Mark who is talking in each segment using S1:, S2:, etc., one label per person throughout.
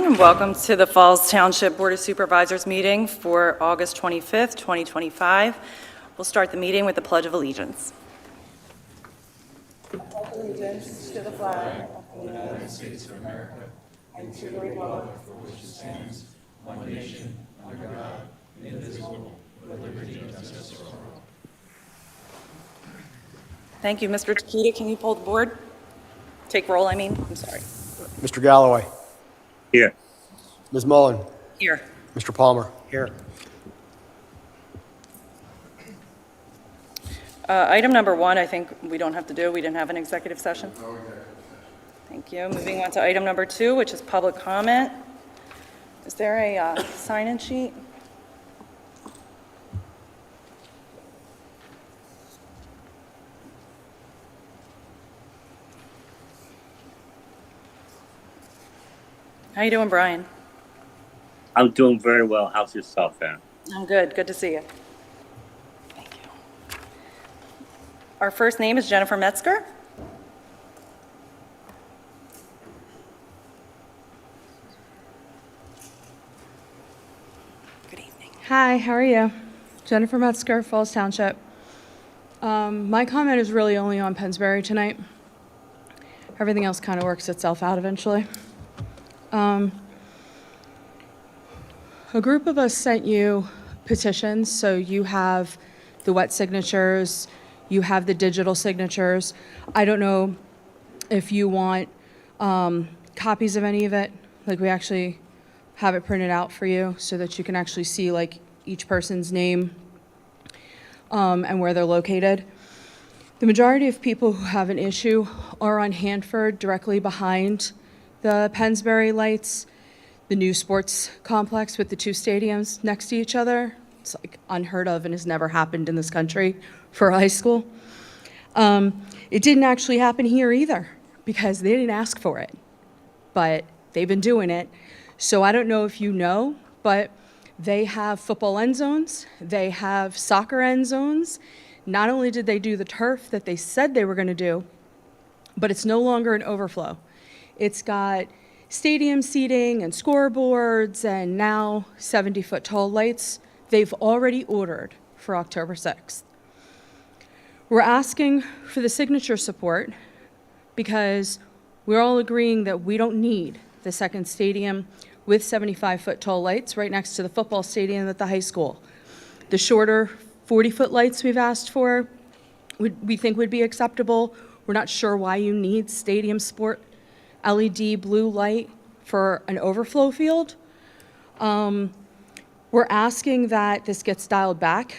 S1: everyone. Welcome to the Falls Township Board of Supervisors meeting for August 25th, 2025. We'll start the meeting with the Pledge of Allegiance. Allegiance to the flag of the United States of America and to the republic for which it stands, one nation, under God, indivisible, with liberty and justice for all. Thank you. Mr. Takita, can you pull the board? Take roll, I mean. I'm sorry.
S2: Mr. Galloway.
S3: Here.
S2: Ms. Mullen.
S1: Here.
S2: Mr. Palmer. Here.
S1: Item number 1, I think we don't have to do. We didn't have an executive session. Thank you. Moving on to item number 2, which is public comment. Is there a sign-in sheet? How you doing, Brian?
S3: I'm doing very well. How's yourself, Aaron?
S1: I'm good. Good to see you. Thank you. Our first name is Jennifer Metzger. Good evening.
S4: Hi, how are you? Jennifer Metzger, Falls Township. My comment is really only on PENNSBURY tonight. Everything else kind of works itself out eventually. A group of us sent you petitions, so you have the wet signatures, you have the digital signatures. I don't know if you want copies of any of it. Like, we actually have it printed out for you so that you can actually see like each person's name and where they're located. The majority of people who have an issue are on Hanford, directly behind the PENNSBURY lights, the new sports complex with the 2 stadiums next to each other. It's like unheard of and has never happened in this country for a high school. It didn't actually happen here either because they didn't ask for it, but they've been doing it. So I don't know if you know, but they have football end zones, they have soccer end zones. Not only did they do the turf that they said they were going to do, but it's no longer an overflow. It's got stadium seating and scoreboards and now 70-foot tall lights. They've already ordered for October 6th. We're asking for the signature support because we're all agreeing that we don't need the second stadium with 75-foot tall lights right next to the football stadium at the high school. The shorter 40-foot lights we've asked for, we think would be acceptable. We're not sure why you need stadium sport LED blue light for an overflow field. We're asking that this gets dialed back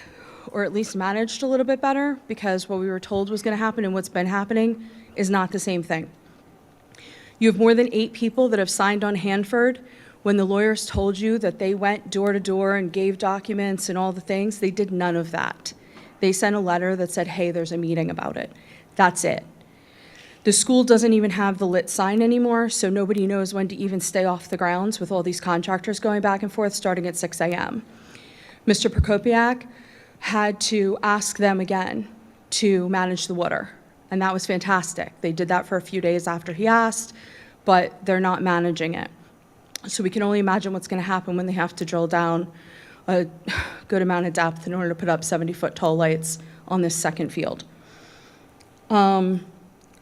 S4: or at least managed a little bit better because what we were told was going to happen and what's been happening is not the same thing. You have more than 8 people that have signed on Hanford. When the lawyers told you that they went door to door and gave documents and all the things, they did none of that. They sent a letter that said, hey, there's a meeting about it. That's it. The school doesn't even have the lit sign anymore, so nobody knows when to even stay off the grounds with all these contractors going back and forth starting at 6 a.m. Mr. Prokopiak had to ask them again to manage the water, and that was fantastic. They did that for a few days after he asked, but they're not managing it. So we can only imagine what's going to happen when they have to drill down a good amount of depth in order to put up 70-foot tall lights on this second field.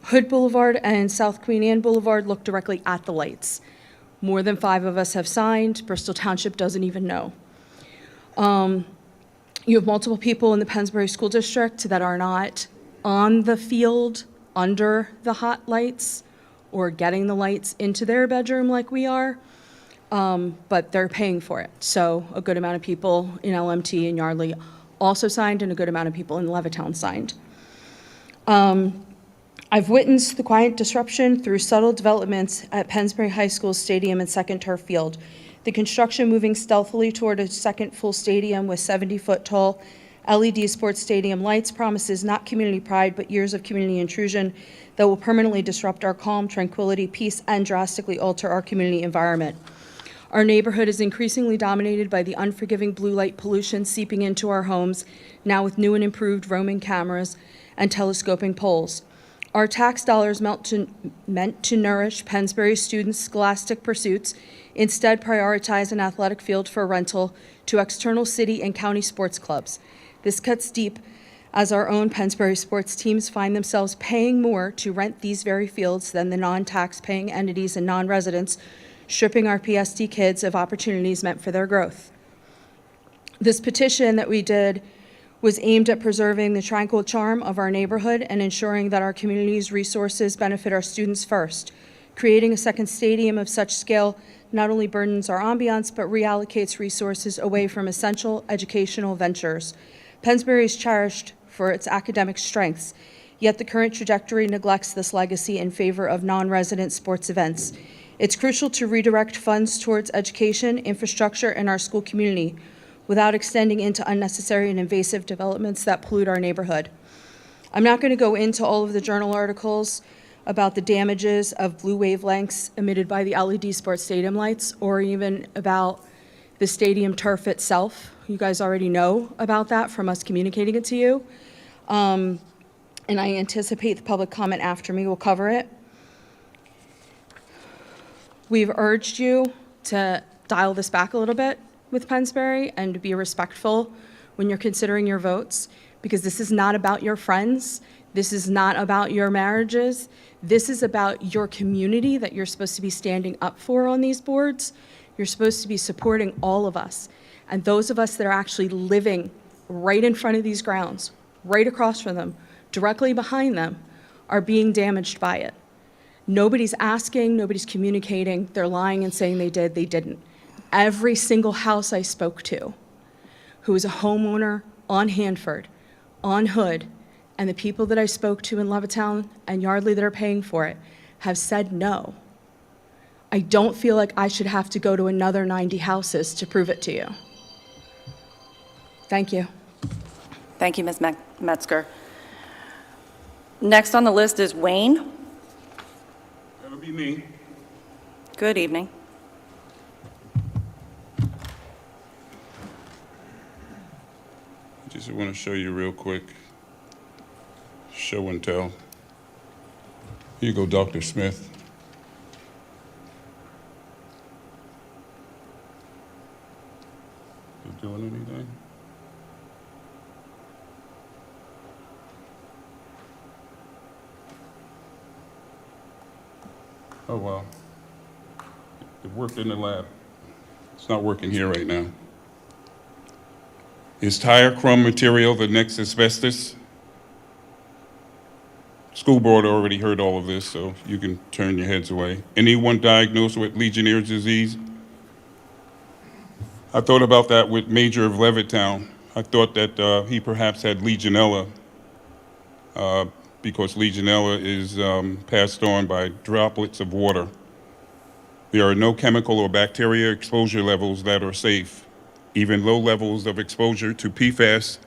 S4: Hood Boulevard and South Queen Anne Boulevard look directly at the lights. More than 5 of us have signed. Bristol Township doesn't even know. You have multiple people in the PENNSBURY School District that are not on the field under the hot lights or getting the lights into their bedroom like we are, but they're paying for it. So a good amount of people in LMT and Yardley also signed, and a good amount of people in Levittown signed. I've witnessed the quiet disruption through subtle developments at PENNSBURY High School Stadium and second turf field. The construction moving stealthily toward a second full stadium with 70-foot tall LED sports stadium lights promises not community pride, but years of community intrusion that will permanently disrupt our calm, tranquility, peace, and drastically alter our community environment. Our neighborhood is increasingly dominated by the unforgiving blue light pollution seeping into our homes, now with new and improved roaming cameras and telescoping poles. Our tax dollars meant to nourish PENNSBURY students' scholastic pursuits Instead, prioritize an athletic field for rental to external city and county sports clubs. This cuts deep as our own PENNSBURY sports teams find themselves paying more to rent these very fields than the non-tax-paying entities and non-residents, stripping our PSD kids of opportunities meant for their growth. This petition that we did was aimed at preserving the tranquil charm of our neighborhood and ensuring that our community's resources benefit our students first. Creating a second stadium of such scale not only burdens our ambiance, but reallocates resources away from essential educational ventures. PENNSBURY is cherished for its academic strengths, yet the current trajectory neglects this legacy in favor of non-resident sports events. It's crucial to redirect funds towards education, infrastructure, and our school community without extending into unnecessary and invasive developments that pollute our neighborhood. I'm not going to go into all of the journal articles about the damages of blue wavelengths emitted by the LED sports stadium lights, or even about the stadium turf itself. You guys already know about that from us communicating it to you. And I anticipate the public comment after me will cover it. We've urged you to dial this back a little bit with PENNSBURY and to be respectful when you're considering your votes, because this is not about your friends. This is not about your marriages. This is about your community that you're supposed to be standing up for on these boards. You're supposed to be supporting all of us. And those of us that are actually living right in front of these grounds, right across from them, directly behind them, are being damaged by it. Nobody's asking, nobody's communicating. They're lying and saying they did, they didn't. Every single house I spoke to who is a homeowner on Hanford, on Hood, and the people that I spoke to in Levittown and Yardley that are paying for it have said no. I don't feel like I should have to go to another 90 houses to prove it to you. Thank you.
S1: Thank you, Ms. Metzger. Next on the list is Wayne.
S5: That'll be me.
S1: Good evening.
S5: I just want to show you real quick. Show and tell. Here you go, Dr. Smith. You doing anything? Oh, well. It worked in the lab. It's not working here right now. Is tire crumb material the next asbestos? School board already heard all of this, so you can turn your heads away. Anyone diagnosed with Legionnaire's disease? I thought about that with Major of Levittown. I thought that he perhaps had Legionella because Legionella is passed on by droplets of water. There are no chemical or bacteria exposure levels that are safe. Even low levels of exposure to PFAS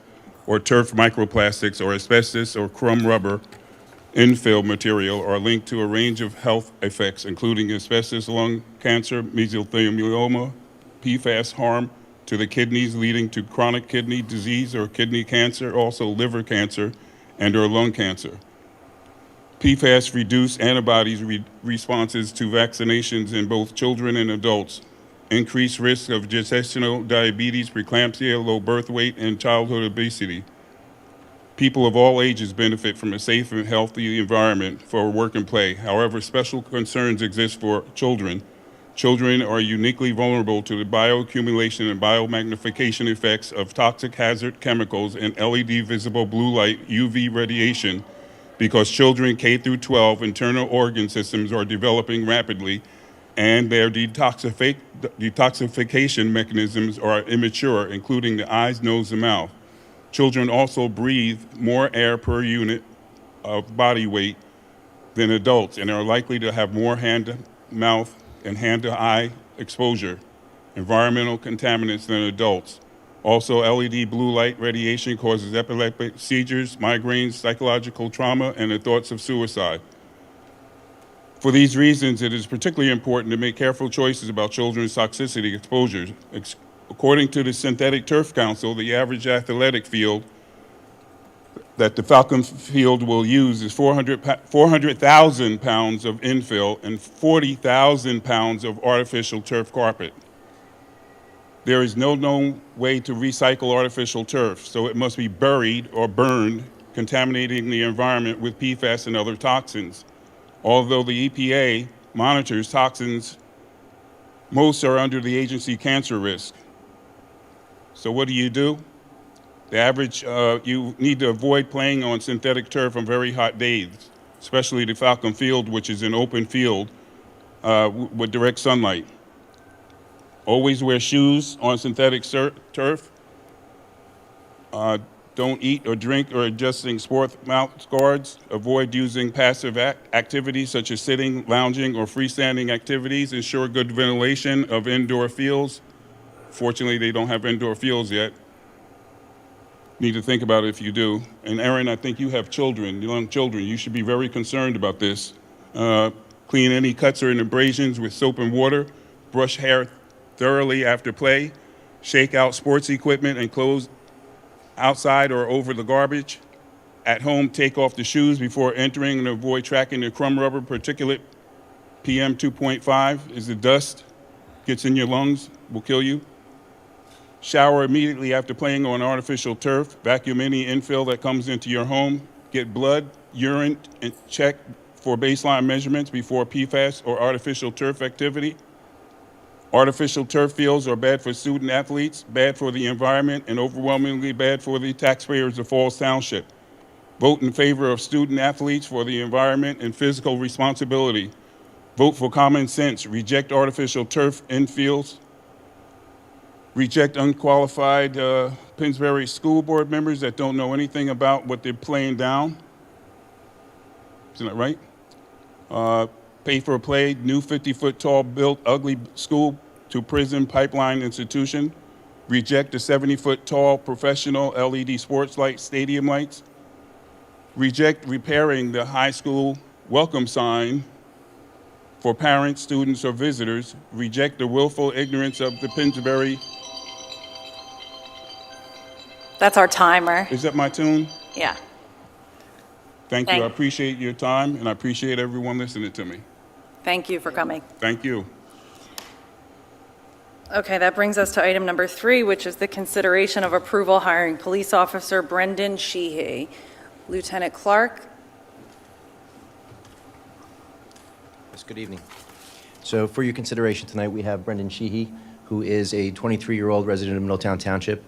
S5: or turf microplastics or asbestos or crumb rubber infill material are linked to a range of health effects, including asbestos lung cancer, mesothelioma, PFAS harm to the kidneys leading to chronic kidney disease or kidney cancer, also liver cancer and or lung cancer. PFAS reduce antibodies responses to vaccinations in both children and adults, increased risk of gestational diabetes, preeclampsia, low birth weight, and childhood obesity. People of all ages benefit from a safe and healthy environment for work and play. However, special concerns exist for children. Children are uniquely vulnerable to the bioaccumulation and biomagnification effects of toxic hazard chemicals and LED visible blue light UV radiation because children K through 12 internal organ systems are developing rapidly and their detoxification mechanisms are immature, including the eyes, nose, and mouth. Children also breathe more air per unit of body weight than adults and are likely to have more hand-to-mouth and hand-to-eye exposure, environmental contaminants than adults. Also, LED blue light radiation causes epileptic seizures, migraines, psychological trauma, and the thoughts of suicide. For these reasons, it is particularly important to make careful choices about children's toxicity exposures. According to the Synthetic Turf Council, the average athletic field that the Falcon field will use is 400,000 pounds of infill and 40,000 pounds of artificial turf carpet. There is no known way to recycle artificial turf, so it must be buried or burned, contaminating the environment with PFAS and other toxins. Although the EPA monitors toxins, most are under the agency cancer risk. So what do? The average, you need to avoid playing on synthetic turf on very hot days, especially the Falcon field, which is an open field with direct sunlight. Always wear shoes on synthetic turf. Don't eat or drink or adjusting sport mouth guards. Avoid using passive activities such as sitting, lounging, or freestanding activities. Ensure good ventilation of indoor fields. Fortunately, they don't have indoor fields yet. Need to think about it if you do. And Aaron, I think you have children, young children. You should be very concerned about this. Clean any cuts or abrasions with soap and water. Brush hair thoroughly after play. Shake out sports equipment and clothes outside or over the garbage. At home, take off the shoes before entering and avoid tracking the crumb rubber particulate. PM 2.5 is the dust, gets in your lungs, will kill you. Shower immediately after playing on artificial turf. Vacuum any infill that comes into your home. Get blood, urine, and check for baseline measurements before PFAS or artificial turf activity. Artificial turf fields are bad for student athletes, bad for the environment, and overwhelmingly bad for the taxpayers of Falls Township. Vote in favor of student athletes for the environment and physical responsibility. Vote for common sense. Reject artificial turf infields. Reject unqualified PENNSBURY school board members that don't know anything about what they're playing down. Isn't that right? Pay for play, new 50-foot tall built ugly school to prison pipeline institution. Reject the 70-foot tall professional LED sports light stadium lights. Reject repairing the high school welcome sign for parents, students, or visitors. Reject the willful ignorance of the PENNSBURY.
S1: That's our timer.
S5: Is that my tune?
S1: Yeah.
S5: Thank you. I appreciate your time, and I appreciate everyone listening to me.
S1: Thank you for coming.
S5: Thank you.
S1: Okay, that brings us to item number 3, which is the consideration of approval hiring Police Officer Brendan SHEEHY. Lieutenant Clark.
S6: Yes, good evening. So for your consideration tonight, we have Brendan SHEEHY, who is a 23-year-old resident of Middletown Township.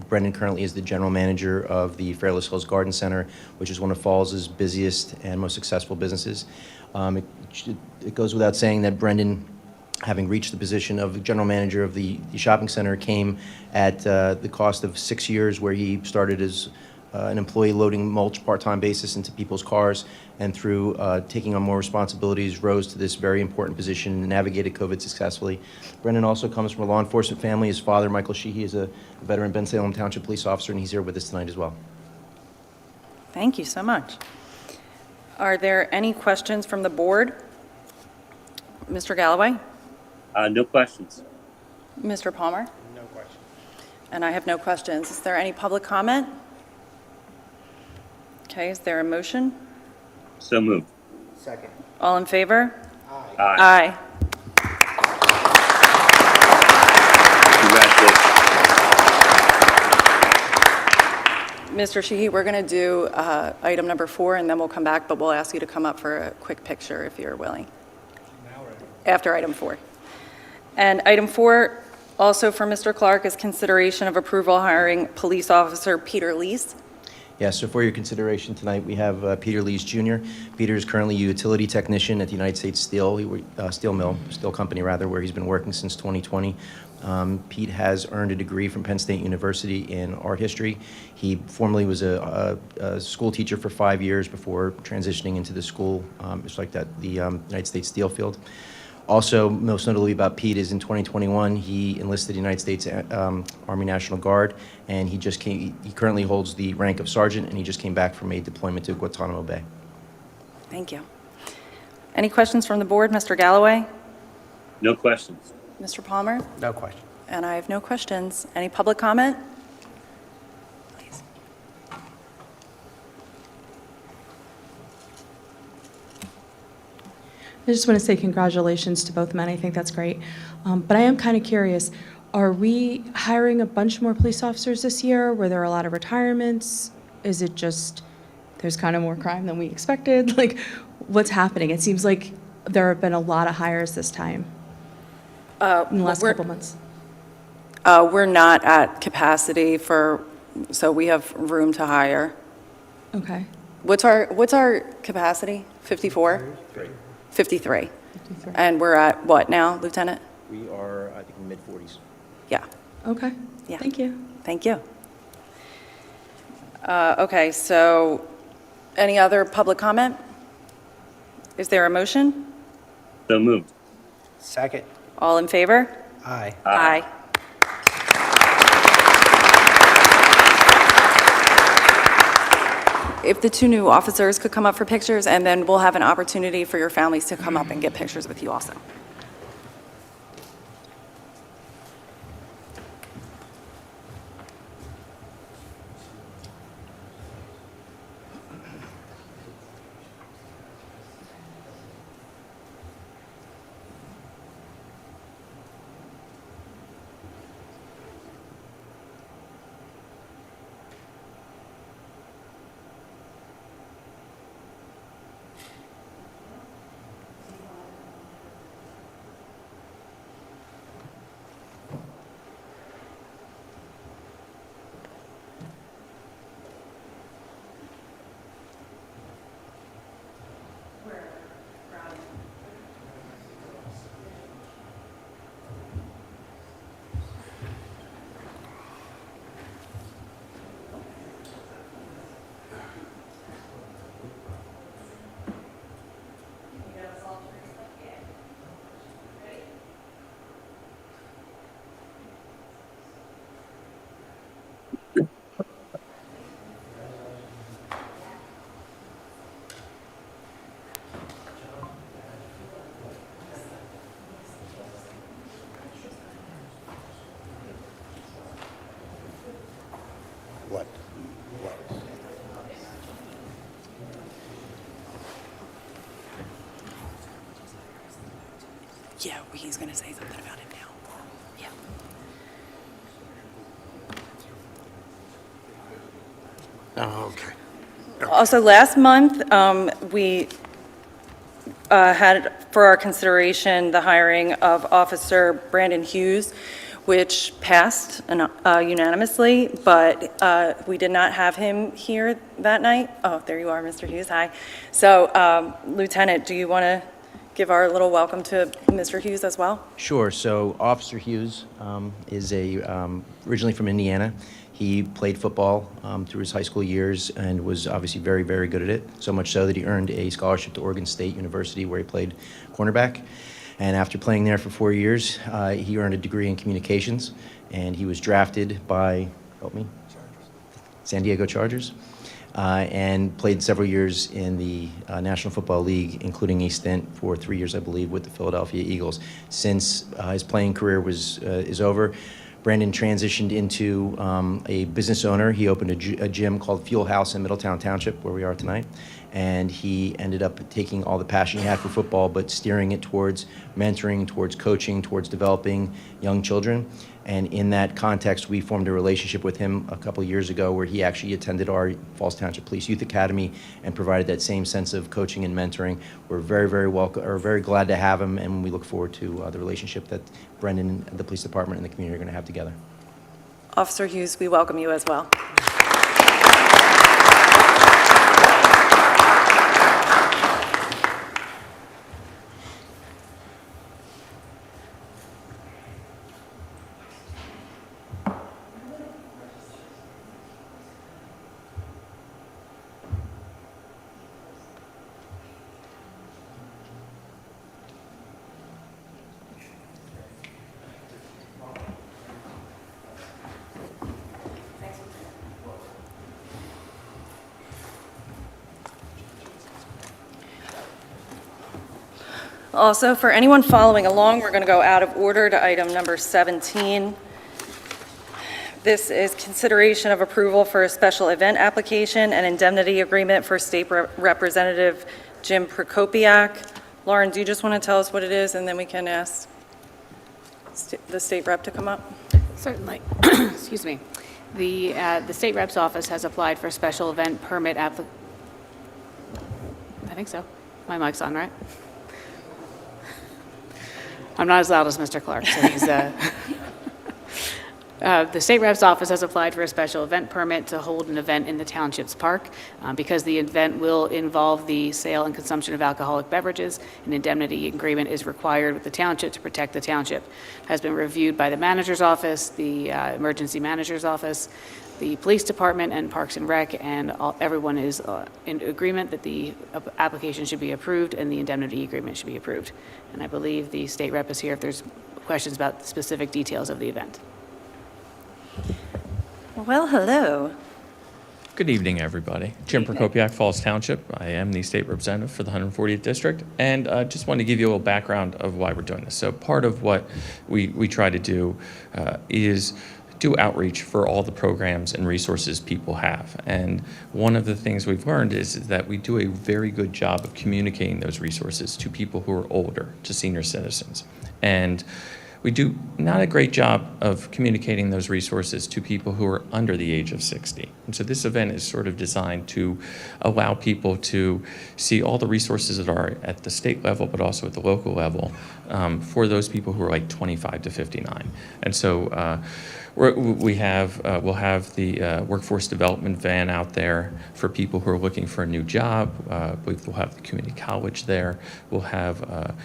S6: Brendan currently is the general manager of the Fairless Hills Garden Center, which is one of Falls' busiest and most successful businesses. It goes without saying that Brendan, having reached the position of general manager of the shopping center, came at the cost of 6 years, where he started as an employee loading mulch part-time basis into people's cars, and through taking on more responsibilities, rose to this very important position and navigated COVID successfully. Brendan also comes from a law enforcement family. His father, Michael SHEEHY, is a veteran Ben Salem Township police officer, and he's here with us tonight as well.
S1: Thank you so much. Are there any questions from the board? Mr. Galloway?
S3: No questions.
S1: Mr. Palmer? No questions. And I have no questions. Is there any public comment? Okay, is there a motion?
S3: So moved.
S2: Second.
S1: All in favor?
S3: Aye.
S1: Aye.
S3: Congratulations.
S1: Mr. Sheehy, we're going to do item number 4, and then we'll come back, but we'll ask you to come up for a quick picture if you're willing. After item 4. And item 4, also for Mr. Clark, is consideration of approval hiring Police Officer Peter Lees.
S6: Yes, so for your consideration tonight, we have Peter Lees Jr. Peter is currently a utility technician at the United States Steel Company, where he's been working since 2020. Pete has earned a degree from Penn State University in art history. He formerly was a school teacher for 5 years before transitioning into the school, just like that, the United States Steel field. Also, most notably about Pete is in 2021, he enlisted the United States Army National Guard, and he currently holds the rank of sergeant, and he just came back from a deployment to Guantanamo Bay.
S1: Thank you. Any questions from the board? Mr. Galloway?
S3: No questions.
S1: Mr. Palmer?
S2: No question.
S1: And I have no questions. Any public comment? Please.
S4: I just want to say congratulations to both men. I think that's great. But I am kind of curious, are we hiring a bunch more police officers this year? Were there a lot of retirements? Is it just there's kind of more crime than we expected? Like, what's happening? It seems like there have been a lot of hires this time in the last couple months.
S1: We're not at capacity so we have room to hire.
S4: Okay.
S1: What's our capacity? 54? 53. And we're at what now, Lieutenant?
S6: We are, I think, mid-40s.
S1: Yeah.
S4: Okay.
S1: Yeah.
S4: Thank you.
S1: Thank you. Okay, so any other public comment? Is there a motion?
S3: So moved.
S2: Second.
S1: All in favor?
S2: Aye.
S1: Aye. If the two new officers could come up for pictures, and then we'll have an opportunity for your families to come up and get pictures with you also.
S2: What?
S1: Yeah, he's going to say something about it now. Yeah.
S2: Oh, okay.
S1: Also, last month, we had for our consideration the hiring of Officer Brandon Hughes, which passed unanimously, but we did not have him here that night. Oh, there you are, Mr. Hughes. Hi. So, Lieutenant, do you want to give our little welcome to Mr. Hughes as well?
S6: Sure. So Officer Hughes is originally from Indiana. He played football through his high school years and was obviously very, very good at it, so much so that he earned a scholarship to Oregon State University where he played cornerback. And after playing there for 4 years, he earned a degree in communications, and he was drafted by, help me, San Diego Chargers, and played several years in the National Football League, including a stint for 3 years, I believe, with the Philadelphia Eagles. Since his playing career is over, Brandon transitioned into a business owner. He opened a gym called Fuel House in Middletown Township, where we are tonight. And he ended up taking all the passion he had for football, but steering it towards mentoring, towards coaching, towards developing young children. And in that context, we formed a relationship with him a couple of years ago where he actually attended our Falls Township Police Youth Academy and provided that same sense of coaching and mentoring. We're very, very welcome, or very glad to have him, and we look forward to the relationship that Brendan, the police department, and the community are going to have together.
S1: Officer Hughes, we welcome you as well. Also, for anyone following along, we're going to go out of order to item number 17. This is consideration of approval for a special event application and indemnity agreement for State Representative Jim Prokopiak Lauren, do you just want to tell us what it is, and then we can ask the state rep to come up?
S7: Certainly. Excuse me. The state rep's office has applied for a special event permit I think so. My mic's on, right? I'm not as loud as Mr. Clark, so he's, the state rep's office has applied for a special event permit to hold an event in the township's park. Because the event will involve the sale and consumption of alcoholic beverages, an indemnity agreement is required with the township to protect the township. Has been reviewed by the manager's office, the emergency manager's office, the police department, and Parks and Rec, and everyone is in agreement that the application should be approved and the indemnity agreement should be approved. And I believe the state rep is here if there's questions about the specific details of the event.
S1: Well, hello.
S8: Good evening, everybody. Jim Prokopiak, Falls Township. I am the state representative for the 140th District, and just wanted to give you a little background of why we're doing this. So part of what we try to do is do outreach for all the programs and resources people have. And one of the things we've learned is that we do a very good job of communicating those resources to people who are older, to senior citizens. And we do not a great job of communicating those resources to people who are under the age of 60. And so this event is sort of designed to allow people to see all the resources that are at the state level, but also at the local level for those people who are like 25 to 59. And so we'll have the workforce development van out there for people who are looking for a new job. I believe we'll have the community college there. We'll have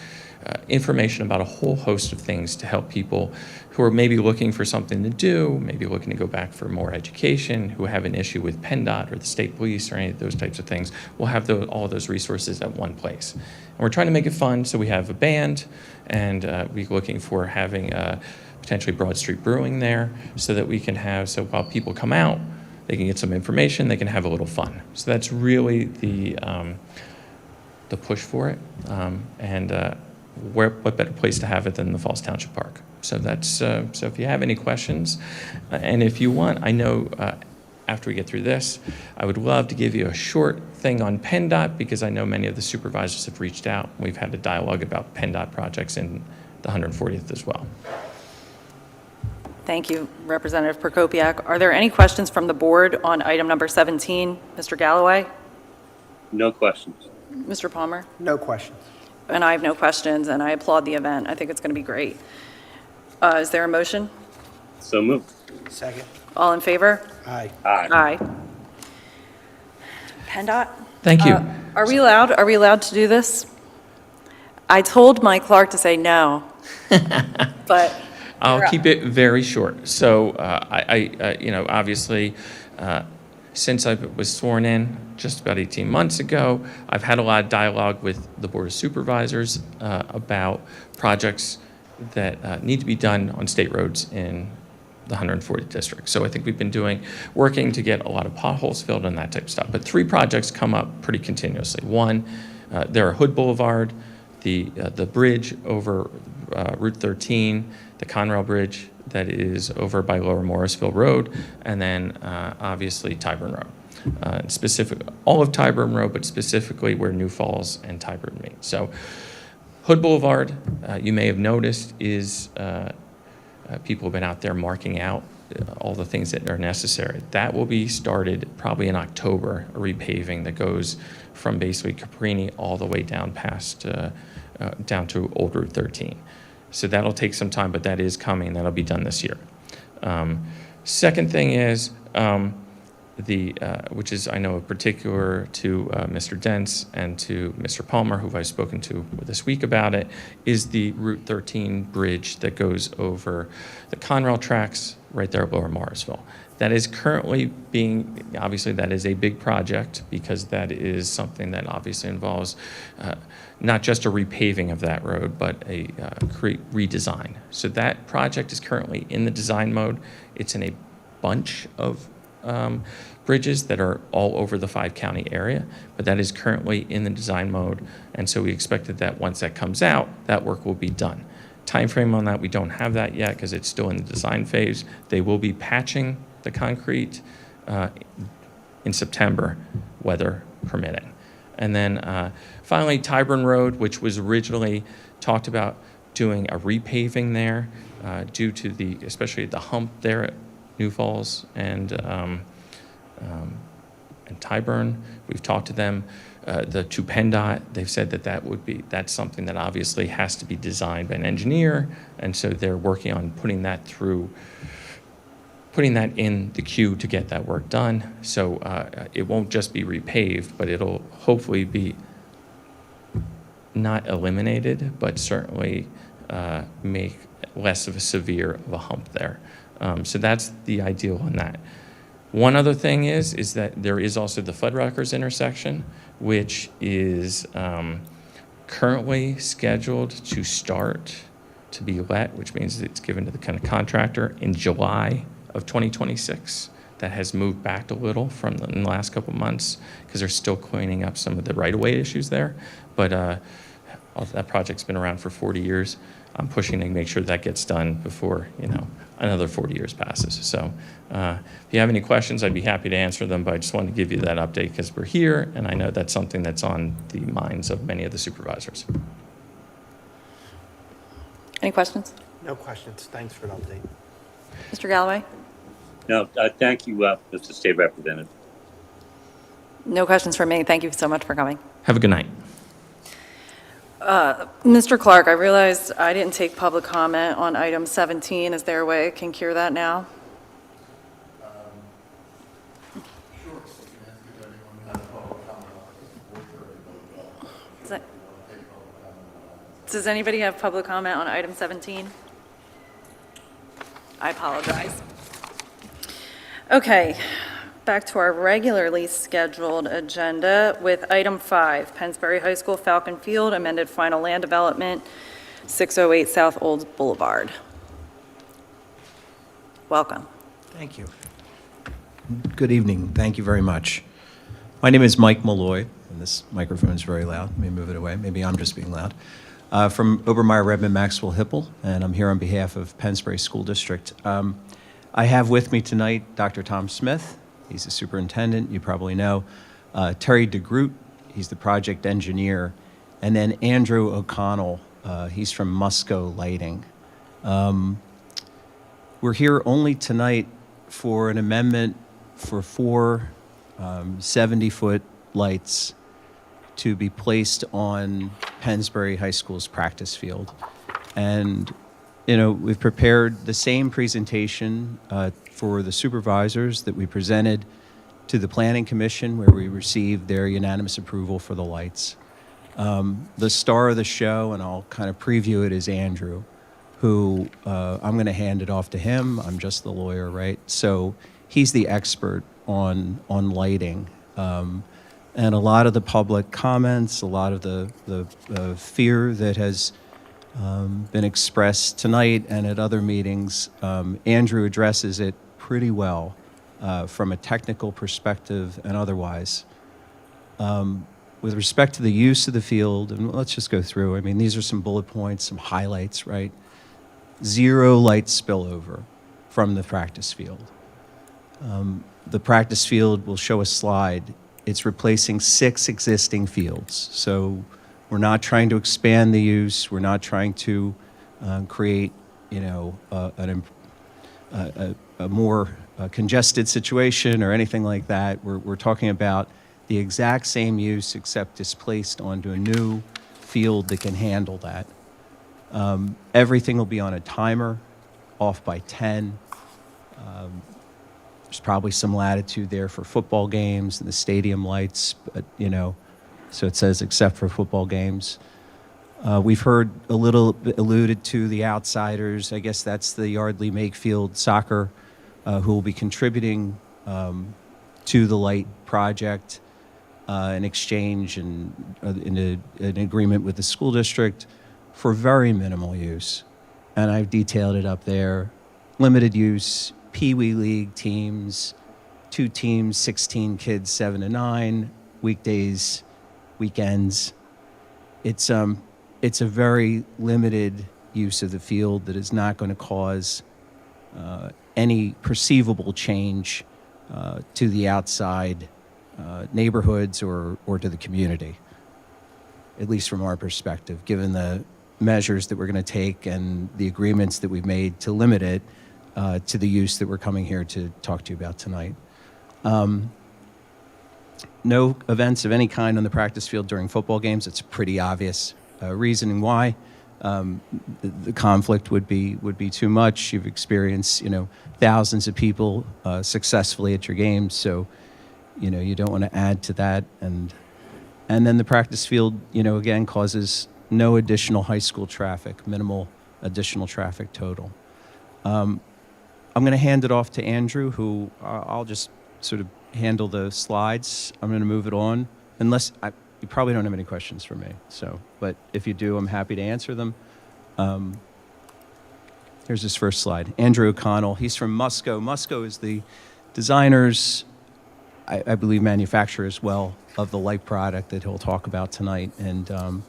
S8: information about a whole host of things to help people who are maybe looking for something to do, maybe looking to go back for more education, who have an issue with PennDOT or the state police or any of those types of things. We'll have all those resources at one place. And we're trying to make it fun, so we have a band, and we're looking for having potentially Broad Street Brewing there so that we can have, so while people come out, they can get some information, they can have a little fun. So that's really the push for it. What better place to have it than the Falls Township Park? So that's so if you have any questions, and if you want, I know after we get through this, I would love to give you a short thing on PennDOT because I know many of the supervisors have reached out. We've had a dialogue about PennDOT projects in the 140th as well.
S1: Thank you, Representative Prokopiak. Are there any questions from the board on item number 17? Mr. Galloway?
S3: No questions.
S1: Mr. Palmer?
S2: No questions.
S1: And I have no questions, and I applaud the event. I think it's going to be great. Is there a motion?
S3: So moved.
S2: Second.
S1: All in favor?
S2: Aye.
S3: Aye.
S1: Aye. PennDOT?
S8: Thank you.
S1: Are we allowed to do this? I told Mike Clark to say no, but
S8: I'll keep it very short. So obviously, since I was sworn in just about 18 months ago, I've had a lot of dialogue with the Board of Supervisors about projects that need to be done on state roads in the 140th District. So I think we've been working to get a lot of potholes filled and that type of stuff. But 3 projects come up pretty continuously. One, there are Hood Boulevard, the bridge over Route 13, the Conrail Bridge that is over by Lower Morrisville Road, and then obviously Tyburn Road. All of Tyburn Road, but specifically where New Falls and Tyburn meet. So Hood Boulevard, you may have noticed, is people have been out there marking out all the things that are necessary. That will be started probably in October, a repaving that goes from basically Caprini all the way down past, down to Old Route 13. So that'll take some time, but that is coming. That'll be done this year. Second thing is, which is I know particular to Mr. Dents and to Mr. Palmer, who I've spoken to this week about it, is the Route 13 bridge that goes over the Conrail tracks right there at Lower Morrisville. That is currently obviously that is a big project because that is something that obviously involves not just a repaving of that road, but a redesign. So that project is currently in the design mode. It's in a bunch of bridges that are all over the 5-county area, but that is currently in the design mode. And so we expected that once that comes out, that work will be done. Time frame on that, we don't have that yet because it's still in the design phase. They will be patching the concrete in September, weather permitting. And then finally, Tyburn Road, which was originally talked about doing a repaving there due to especially the hump there at New Falls and Tyburn. We've talked to them. To PennDOT, they've said that's something that obviously has to be designed by an engineer, and so they're working on putting that in the queue to get that work done. So it won't just be repaved, but it'll hopefully be not eliminated, but certainly make less of a severe of a hump there. So that's the ideal on that. One other thing is that there is also the Fuddruckers intersection, which is currently scheduled to start to be let, which means it's given to the kind of contractor in July of 2026. That has moved back a little in the last couple months because they're still cleaning up some of the right-of-way issues there. But that project's been around for 40 years. I'm pushing to make sure that gets done before, another 40 years passes. So if you have any questions, I'd be happy to answer them, but I just wanted to give you that update because we're here, and I know that's something that's on the minds of many of the supervisors.
S1: Any questions?
S2: No questions. Thanks for the update.
S1: Mr. Galloway?
S3: No, thank you, Mr. State Representative.
S1: No questions from me. Thank you so much for coming.
S8: Have a good night.
S1: Mr. Clark, I realized I didn't take public comment on item 17. Is there a way I can cure that now? Does anybody have public comment on item 17? I apologize. Okay, back to our regularly scheduled agenda with item 5, PENNSBURY High School Falcon Field, amended final land development, 608 South Old Boulevard. Welcome.
S9: Thank you. Good evening. Thank you very much. My name is Mike Malloy, and this microphone is very loud. Let me move it away. Maybe I'm just being loud. From Obermeyer, Redmond, Maxwell, Hipple, and I'm here on behalf of PENNSBURY School District. I have with me tonight Dr. Tom Smith. He's the superintendent, you probably know. Terry DeGroot, he's the project engineer. And then Andrew O'Connell, he's from Musco Lighting. We're here only tonight for an amendment for 4 70-foot lights to be placed on PENNSBURY High School's practice field. And, we've prepared the same presentation for the supervisors that we presented to the Planning Commission, where we received their unanimous approval for the lights. The star of the show, and I'll kind of preview it, is Andrew, who I'm going to hand it off to him. I'm just the lawyer, right? So he's the expert on lighting. And a lot of the public comments, a lot of the fear that has been expressed tonight and at other meetings, Andrew addresses it pretty well from a technical perspective and otherwise. With respect to the use of the field, and let's just go through, I mean, these are some bullet points, some highlights, right? 0 light spillover from the practice field. The practice field will show a slide. It's replacing 6 existing fields. So we're not trying to expand the use. We're not trying to create, a more congested situation or anything like that. We're talking about the exact same use except displaced onto a new field that can handle that. Everything will be on a timer, off by 10. There's probably some latitude there for football games and the stadium lights, but, so it says except for football games. We've heard a little bit alluded to the outsiders. I guess that's the Yardley Makefield Soccer, who will be contributing to the light project in exchange and in an agreement with the school district for very minimal use. And I've detailed it up there. Limited use, Pee Wee League teams, 2 teams, 16 kids, 7 to 9, weekdays, weekends. It's a very limited use of the field that is not going to cause any perceivable change to the outside neighborhoods or to the community, at least from our perspective, given the measures that we're going to take and the agreements that we've made to limit it to the use that we're coming here to talk to you about tonight. No events of any kind on the practice field during football games. It's pretty obvious reasoning why. The conflict would be too much. You've experienced, thousands of people successfully at your games, so you don't want to add to that. And then the practice field, again, causes no additional high school traffic, minimal additional traffic total. I'm going to hand it off to Andrew, who I'll just sort of handle the slides. I'm going to move it on, unless you probably don't have any questions for me. So, but if you do, I'm happy to answer them. Here's his first slide. Andrew O'Connell. He's from Musco. Musco is the designers, I believe, manufacturer as well of the light product that he'll talk about tonight. And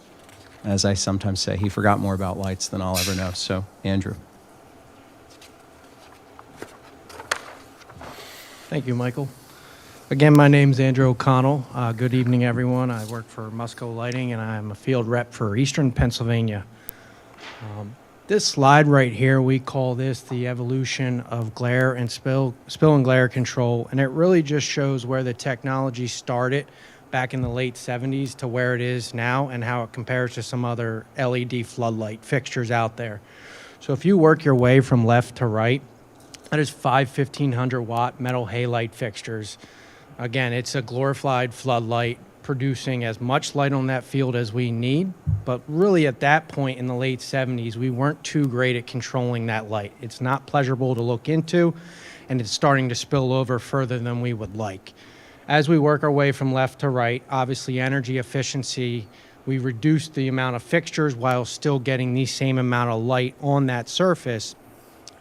S9: as I sometimes say, he forgot more about lights than I'll ever know. So, Andrew.
S10: Thank you, Michael. Again, my name's Andrew O'Connell. Good evening, everyone. I work for Musco Lighting, and I'm a field rep for Eastern Pennsylvania. This slide right here, we call this the evolution of glare and spill and glare control, and it really just shows where the technology started back in the late 70s to where it is now and how it compares to some other LED floodlight fixtures out there. So if you work your way from left to right, that is 5 1,500-watt metal halide fixtures. Again, it's a glorified floodlight producing as much light on that field as we need, but really at that point in the late 70s, we weren't too great at controlling that light. It's not pleasurable to look into, and it's starting to spill over further than we would like. As we work our way from left to right, obviously energy efficiency, we reduce the amount of fixtures while still getting the same amount of light on that surface,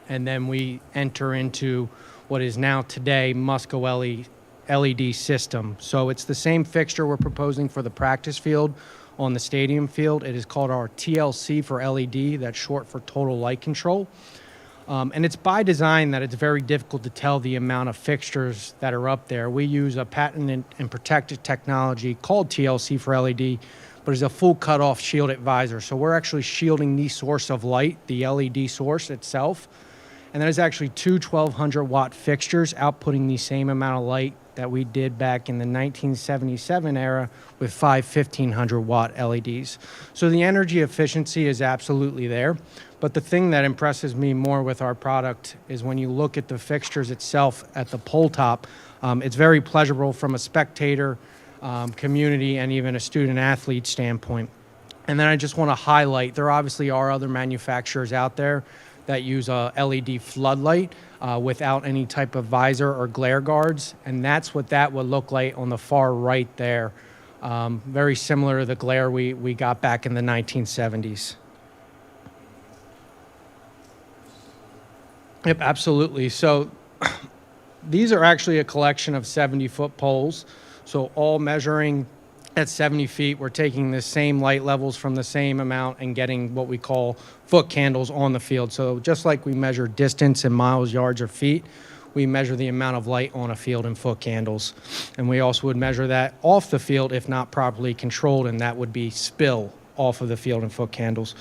S10: and then we enter into what is now today Musco LED system. So it's the same fixture we're proposing for the practice field on the stadium field. It is called our TLC for LED. That's short for total light control. And it's by design that it's very difficult to tell the amount of fixtures that are up there. We use a patented and protected technology called TLC for LED, but it's a full cutoff shielded visor. So we're actually shielding the source of light, the LED source itself. And that is actually two 1,200-watt fixtures outputting the same amount of light that we did back in the 1977 era with 5 1,500-watt LEDs. So the energy efficiency is absolutely there. But the thing that impresses me more with our product is when you look at the fixtures itself at the pole top, it's very pleasurable from a spectator, community, and even a student-athlete standpoint. And then I just want to highlight, there obviously are other manufacturers out there that use a LED floodlight without any type of visor or glare guards, and that's what that would look like on the far right there. Very similar to the glare we got back in the 1970s. Yep, absolutely. So these are actually a collection of 70-foot poles, so all measuring at 70 feet. We're taking the same light levels from the same amount and getting what we call foot candles on the field. So just like we measure distance in miles, yards, or feet, we measure the amount of light on a field in foot candles. And we also would measure that off the field if not properly controlled, and that would be spill off of the field in foot candles.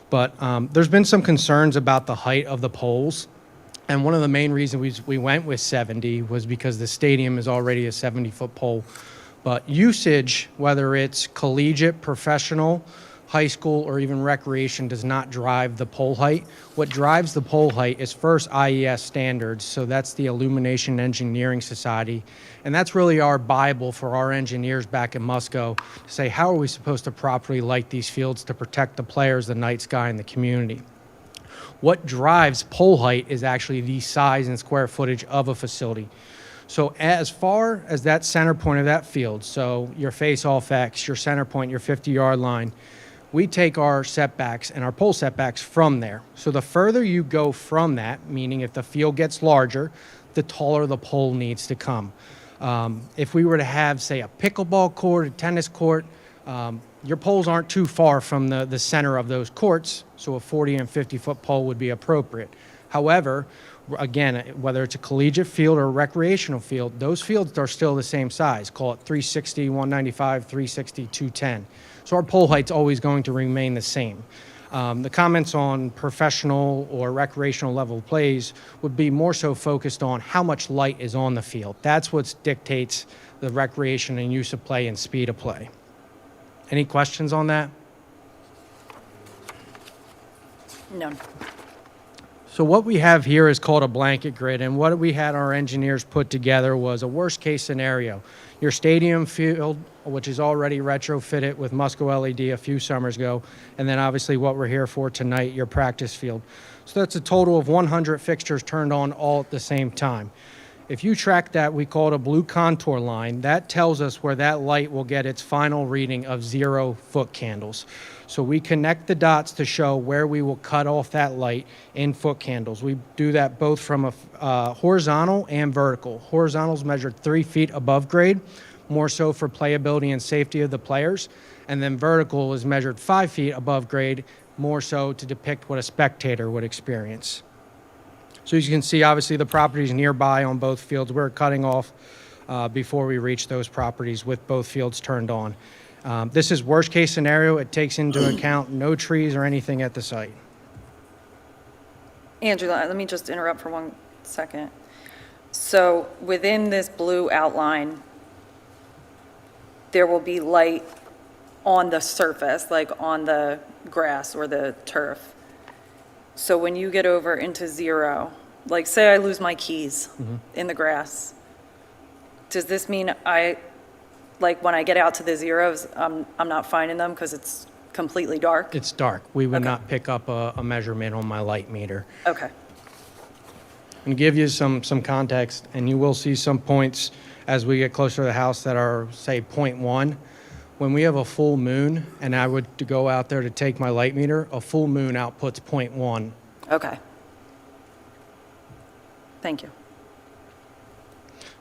S10: But there's been some concerns about the height of the poles. And one of the main reasons we went with 70 was because the stadium is already a 70-foot pole. But usage, whether it's collegiate, professional, high school, or even recreation, does not drive the pole height. What drives the pole height is first IES standards, so that's the Illumination Engineering Society. And that's really our Bible for our engineers back in Musco to say, how are we supposed to properly light these fields to protect the players, the night sky, and the community? What drives pole height is actually the size and square footage of a facility. So as far as that center point of that field, so your face-off X, your center point, your 50-yard line, we take our setbacks and our pole setbacks from there. So the further you go from that, meaning if the field gets larger, the taller the pole needs to come. If we were to have, say, a pickleball court, a tennis court, your poles aren't too far from the center of those courts, so a 40 and 50-foot pole would be appropriate. However, Again, whether it's a collegiate field or a recreational field, those fields are still the same size. Call it 360, 195, 360, 210. So our pole height's always going to remain the same. The comments on professional or recreational level plays would be more so focused on how much light is on the field. That's what dictates the recreation and use of play and speed of play. Any questions on that?
S1: None.
S10: So what we have here is called a blanket grid, and what we had our engineers put together was a worst-case scenario. Your stadium field, which is already retrofitted with Musco LED a few summers ago, and then obviously what we're here for tonight, your practice field. So that's a total of 100 fixtures turned on all at the same time. If you track that, we call it a blue contour line. That tells us where that light will get its final reading of 0 foot candles. So we connect the dots to show where we will cut off that light in foot candles. We do that both from a horizontal and vertical. Horizontal is measured 3 feet above grade, more so for playability and safety of the players. And then vertical is measured 5 feet above grade, more so to depict what a spectator would experience. So as you can see, obviously the properties nearby on both fields, we're cutting off before we reach those properties with both fields turned on. This is worst case scenario. It takes into account no trees or anything at the site.
S1: Andrew, let me just interrupt for 1 second. So within this blue outline, there will be light on the surface, like on the grass or the turf. So when you get over into 0, like say I lose my keys in the grass, does this mean like when I get out to the zeros, I'm not finding them because it's completely dark?
S10: It's dark. We would
S1: Okay.
S10: not pick up a measurement on my light meter.
S1: Okay.
S10: And give you some context, and you will see some points as we get closer to the house that are, say, 0.1. When we have a full moon, and I would to go out there to take my light meter, a full moon outputs 0.1.
S1: Okay. Thank you.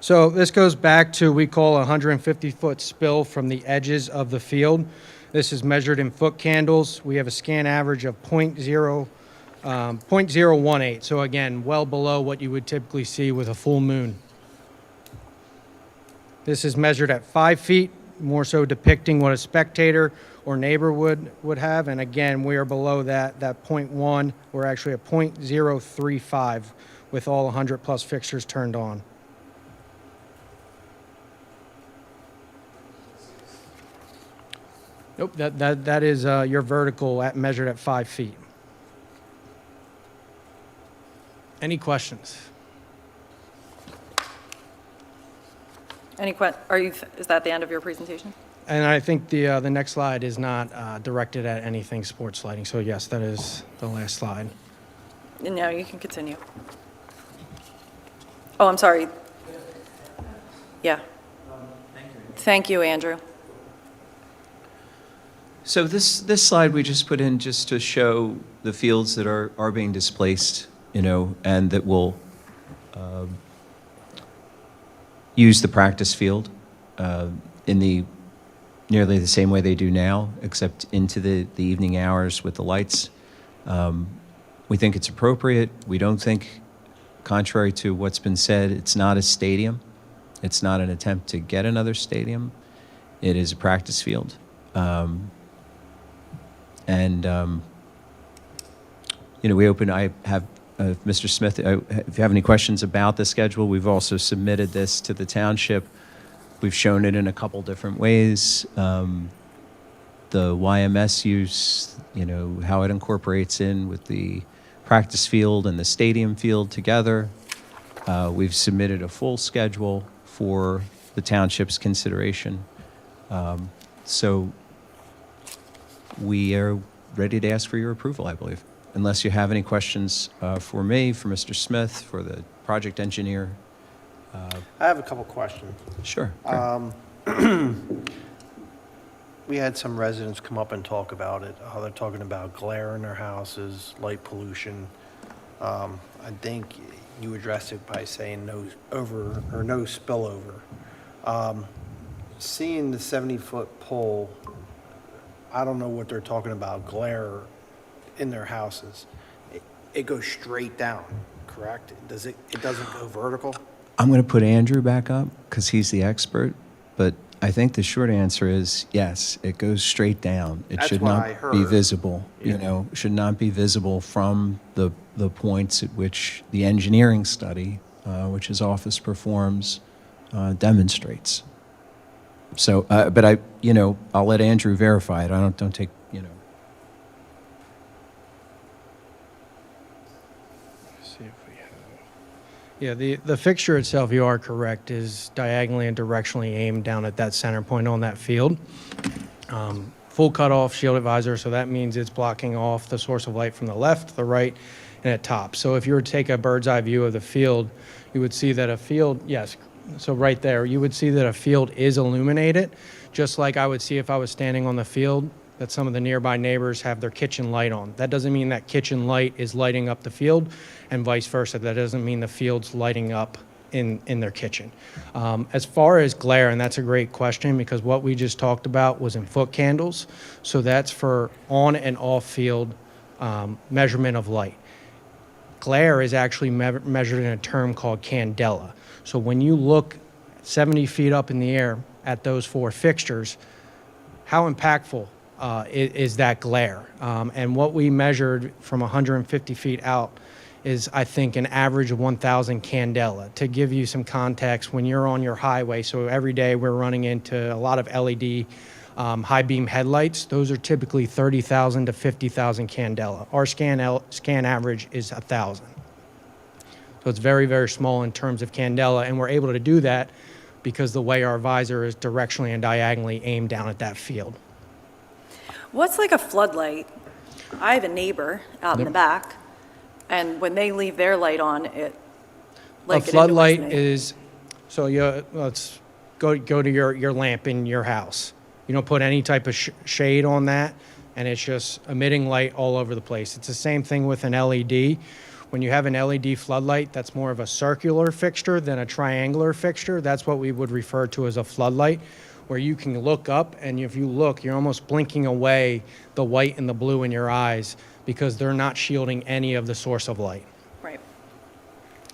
S10: So this goes back to, we call a 150-foot spill from the edges of the field. This is measured in foot candles. We have a scan average of 0.018. So again, well below what you would typically see with a full moon. This is measured at 5 feet, more so depicting what a spectator or neighbor would have. And again, we are below that 0.1. We're actually at 0.035 with all 100 plus fixtures turned on. Nope, that is your vertical measured at 5 feet. Any questions?
S1: Is that the end of your presentation?
S10: And I think the next slide is not directed at anything sports lighting. So yes, that is the last slide.
S1: No, you can continue. Oh, I'm sorry. Yeah. Thank you, Andrew.
S9: So this slide we just put in just to show the fields that are being displaced, and that will use the practice field in nearly the same way they do now, except into the evening hours with the lights. We think it's appropriate. We don't think, contrary to what's been said, it's not a stadium. It's not an attempt to get another stadium. It is a practice field. I have Mr. Smith, if you have any questions about the schedule, we've also submitted this to the township. We've shown it in a couple different ways. The YMS use, how it incorporates in with the practice field and the stadium field together. We've submitted a full schedule for the township's consideration. So we are ready to ask for your approval, I believe. Unless you have any questions for me, for Mr. Smith, for the project engineer.
S2: I have a couple questions.
S9: Sure.
S2: We had some residents come up and talk about it. They're talking about glare in their houses, light pollution. I think you addressed it by saying no spillover. Seeing the 70-foot pole, I don't know what they're talking about, glare in their houses. It goes straight down, correct? It doesn't go vertical?
S9: I'm going to put Andrew back up because he's the expert, but I think the short answer is yes, it goes straight down. It
S2: That's
S9: should
S2: what
S9: not
S2: I
S9: be
S2: heard.
S9: visible, should not be visible from the points at which the engineering study, which his office performs, demonstrates. So, but I'll let Andrew verify it. I don't take.
S10: See if we have. Yeah, the fixture itself, you are correct, is diagonally and directionally aimed down at that center point on that field. Full cutoff shielded visor, so that means it's blocking off the source of light from the left, the right, and at top. So if you were to take a bird's eye view of the field, you would see that a field, yes, so right there, you would see that a field is illuminated, just like I would see if I was standing on the field, that some of the nearby neighbors have their kitchen light on. That doesn't mean that kitchen light is lighting up the field, and vice versa. That doesn't mean the field's lighting up in their kitchen. As far as glare, and that's a great question because what we just talked about was in foot candles. So that's for on and off field measurement of light. Glare is actually measured in a term called candela. So when you look 70 feet up in the air at those four fixtures, how impactful is that glare? And what we measured from 150 feet out is, I think, an average of 1,000 candela. To give you some context, when you're on your highway, so every day we're running into a lot of LED high beam headlights. Those are typically 30,000 to 50,000 candela. Our scan average is 1,000. So it's very, very small in terms of candela, and we're able to do that because the way our visor is directionally and diagonally aimed down at that field.
S1: What's like a floodlight? I have a neighbor out in the back, and when they leave their light on, it like
S10: A floodlight
S1: it annoys me.
S10: is, so let's go to your lamp in your house. You don't put any type of shade on that, and it's just emitting light all over the place. It's the same thing with an LED. When you have an LED floodlight, that's more of a circular fixture than a triangular fixture. That's what we would refer to as a floodlight, where you can look up, and if you look, you're almost blinking away the white and the blue in your eyes because they're not shielding any of the source of light.
S1: Right.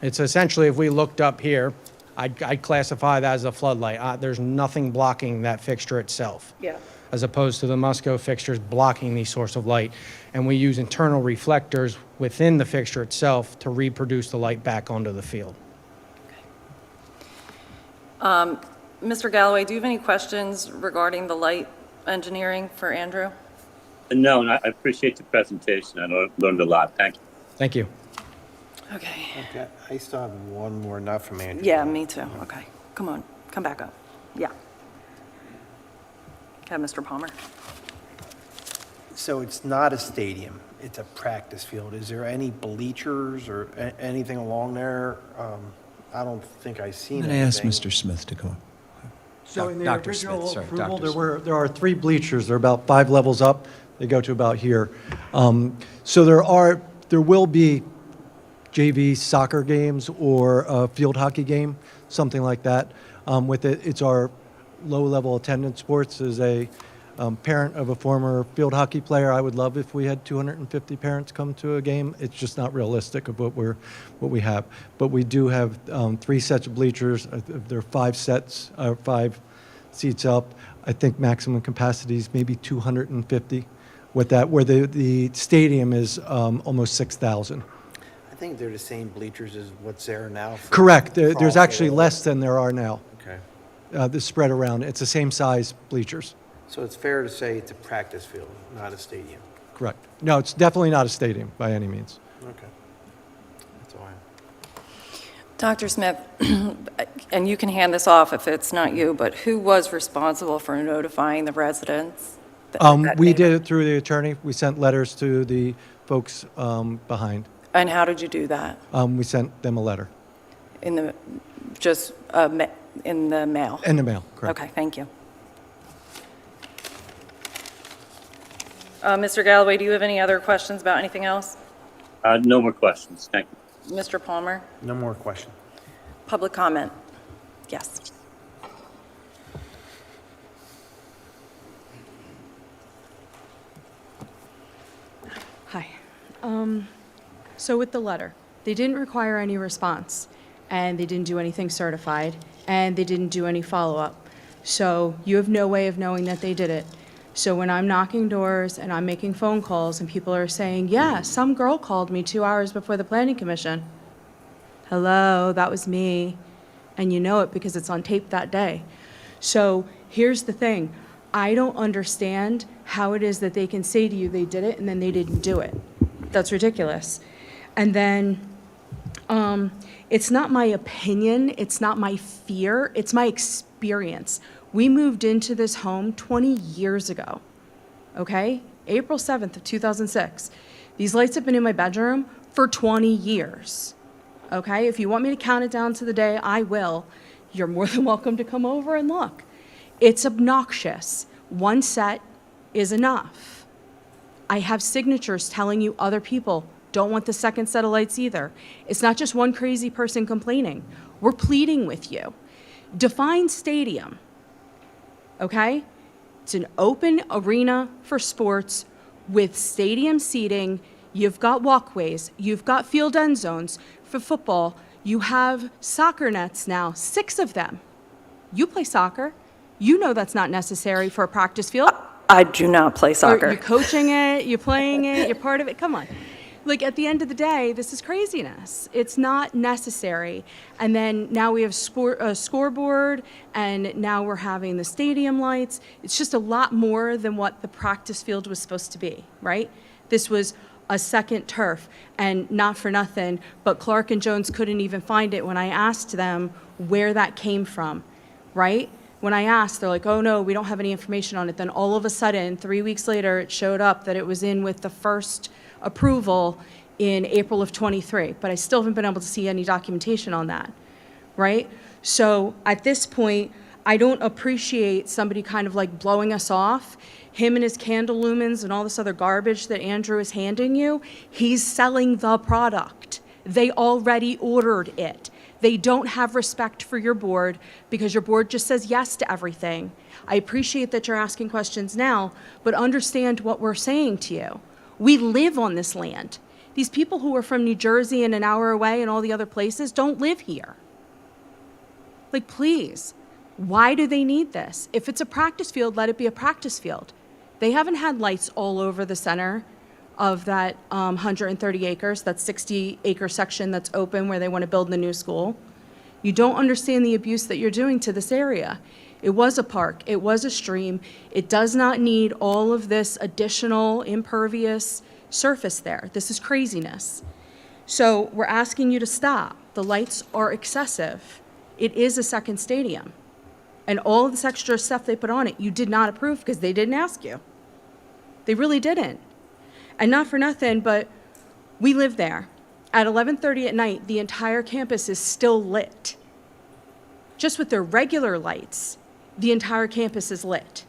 S10: It's essentially, if we looked up here, I'd classify that as a floodlight. There's nothing blocking that fixture itself.
S1: Yeah.
S10: As opposed to the Musco fixtures blocking the source of light. And we use internal reflectors within the fixture itself to reproduce the light back onto the field.
S1: Mr. Galloway, do you have any questions regarding the light engineering for Andrew?
S3: No, and I appreciate the presentation. I learned a lot. Thank you.
S10: Thank you.
S1: Okay.
S2: Okay, I still have one more, not from Andrew.
S1: Yeah, me too. Okay. Come on, come back up. Yeah. Okay, Mr. Palmer.
S2: So it's not a stadium, it's a practice field. Is there any bleachers or anything along there? I don't think I've seen
S9: I'm
S2: anything.
S9: going to ask Mr. Smith to come.
S11: So in the
S9: Dr.
S11: original
S9: Smith, sorry,
S11: approval,
S9: Dr.
S11: there are 3 bleachers. They're about 5 levels up. They go to about here. So there will be JV soccer games or a field hockey game, something like that. With it, it's our low-level attendance sports. As a parent of a former field hockey player, I would love if we had 250 parents come to a game. It's just not realistic of what we have. But we do have 3 sets of bleachers. There are 5 sets, 5 seats up. I think maximum capacity is maybe 250. With that, where the stadium is almost 6,000.
S2: I think they're the same bleachers as what's there now.
S11: Correct.
S2: for
S11: There's
S2: all
S11: actually
S2: field.
S11: less than there are now.
S2: Okay.
S11: The spread around. It's the same size bleachers.
S2: So it's fair to say it's a practice field, not a stadium.
S11: Correct. No, it's definitely not a stadium by any means.
S2: Okay. That's all I have.
S1: Dr. Smith, and you can hand this off if it's not you, but who was responsible for notifying the residents? that
S11: We
S1: neighbor?
S11: did it through the attorney. We sent letters to the folks behind.
S1: And how did you do that?
S11: We sent them a letter.
S1: In the, just in the mail?
S11: In the mail, correct.
S1: Okay, thank you. Mr. Galloway, do you have any other questions about anything else?
S3: No more questions. Thank you.
S1: Mr. Palmer?
S2: No more question.
S1: Public comment? Yes.
S4: Hi. So with the letter, They didn't require any response, and they didn't do anything certified, and they didn't do any follow-up. So you have no way of knowing that they did it. So when I'm knocking doors and I'm making phone calls and people are saying, yeah, some girl called me 2 hours before the planning commission. Hello, that was me. And you know it because it's on tape that day. So here's the thing. I don't understand how it is that they can say to you they did it and then they didn't do it. That's ridiculous. And then it's not my opinion, it's not my fear, it's my experience. We moved into this home 20 years ago, okay? April 7th of 2006. These lights have been in my bedroom for 20 years, okay? If you want me to count it down to the day, I will. You're more than welcome to come over and look. It's obnoxious. One set is enough. I have signatures telling you other people don't want the second set of lights either. It's not just one crazy person complaining. We're pleading with you. Define stadium, okay? It's an open arena for sports with stadium seating. You've got walkways. You've got field end zones. For football, you have soccer nets now, 6 of them. You play soccer. You know that's not necessary for a practice field.
S1: I do not play soccer.
S4: You're coaching it, you're playing it, you're part of it. Come on. Like, at the end of the day, this is craziness. It's not necessary. And then now we have a scoreboard, and now we're having the stadium lights. It's just a lot more than what the practice field was supposed to be, right? This was a second turf, and not for nothing, but Clark and Jones couldn't even find it when I asked them where that came from, right? When I asked, they're like, oh no, we don't have any information on it. Then all of a sudden, 3 weeks later, it showed up that it was in with the first approval in April of 23, but I still haven't been able to see any documentation on that, right? So at this point, I don't appreciate somebody kind of like blowing us off. Him and his candle lumens and all this other garbage that Andrew is handing you, he's selling the product. They already ordered it. They don't have respect for your board because your board just says yes to everything. I appreciate that you're asking questions now, but understand what we're saying to you. We live on this land. These people who are from New Jersey and an hour away and all the other places don't live here. Like, please, why do they need this? If it's a practice field, let it be a practice field. They haven't had lights all over the center of that 130 acres, that 60-acre section that's open where they want to build the new school. You don't understand the abuse that you're doing to this area. It was a park, it was a stream. It does not need all of this additional impervious surface there. This is craziness. So we're asking you to stop. The lights are excessive. It is a second stadium. And all of this extra stuff they put on it, you did not approve because they didn't ask you. They really didn't. And not for nothing, but we live there. At 11:30 at night, the entire campus is still lit. Just with their regular lights, the entire campus is lit.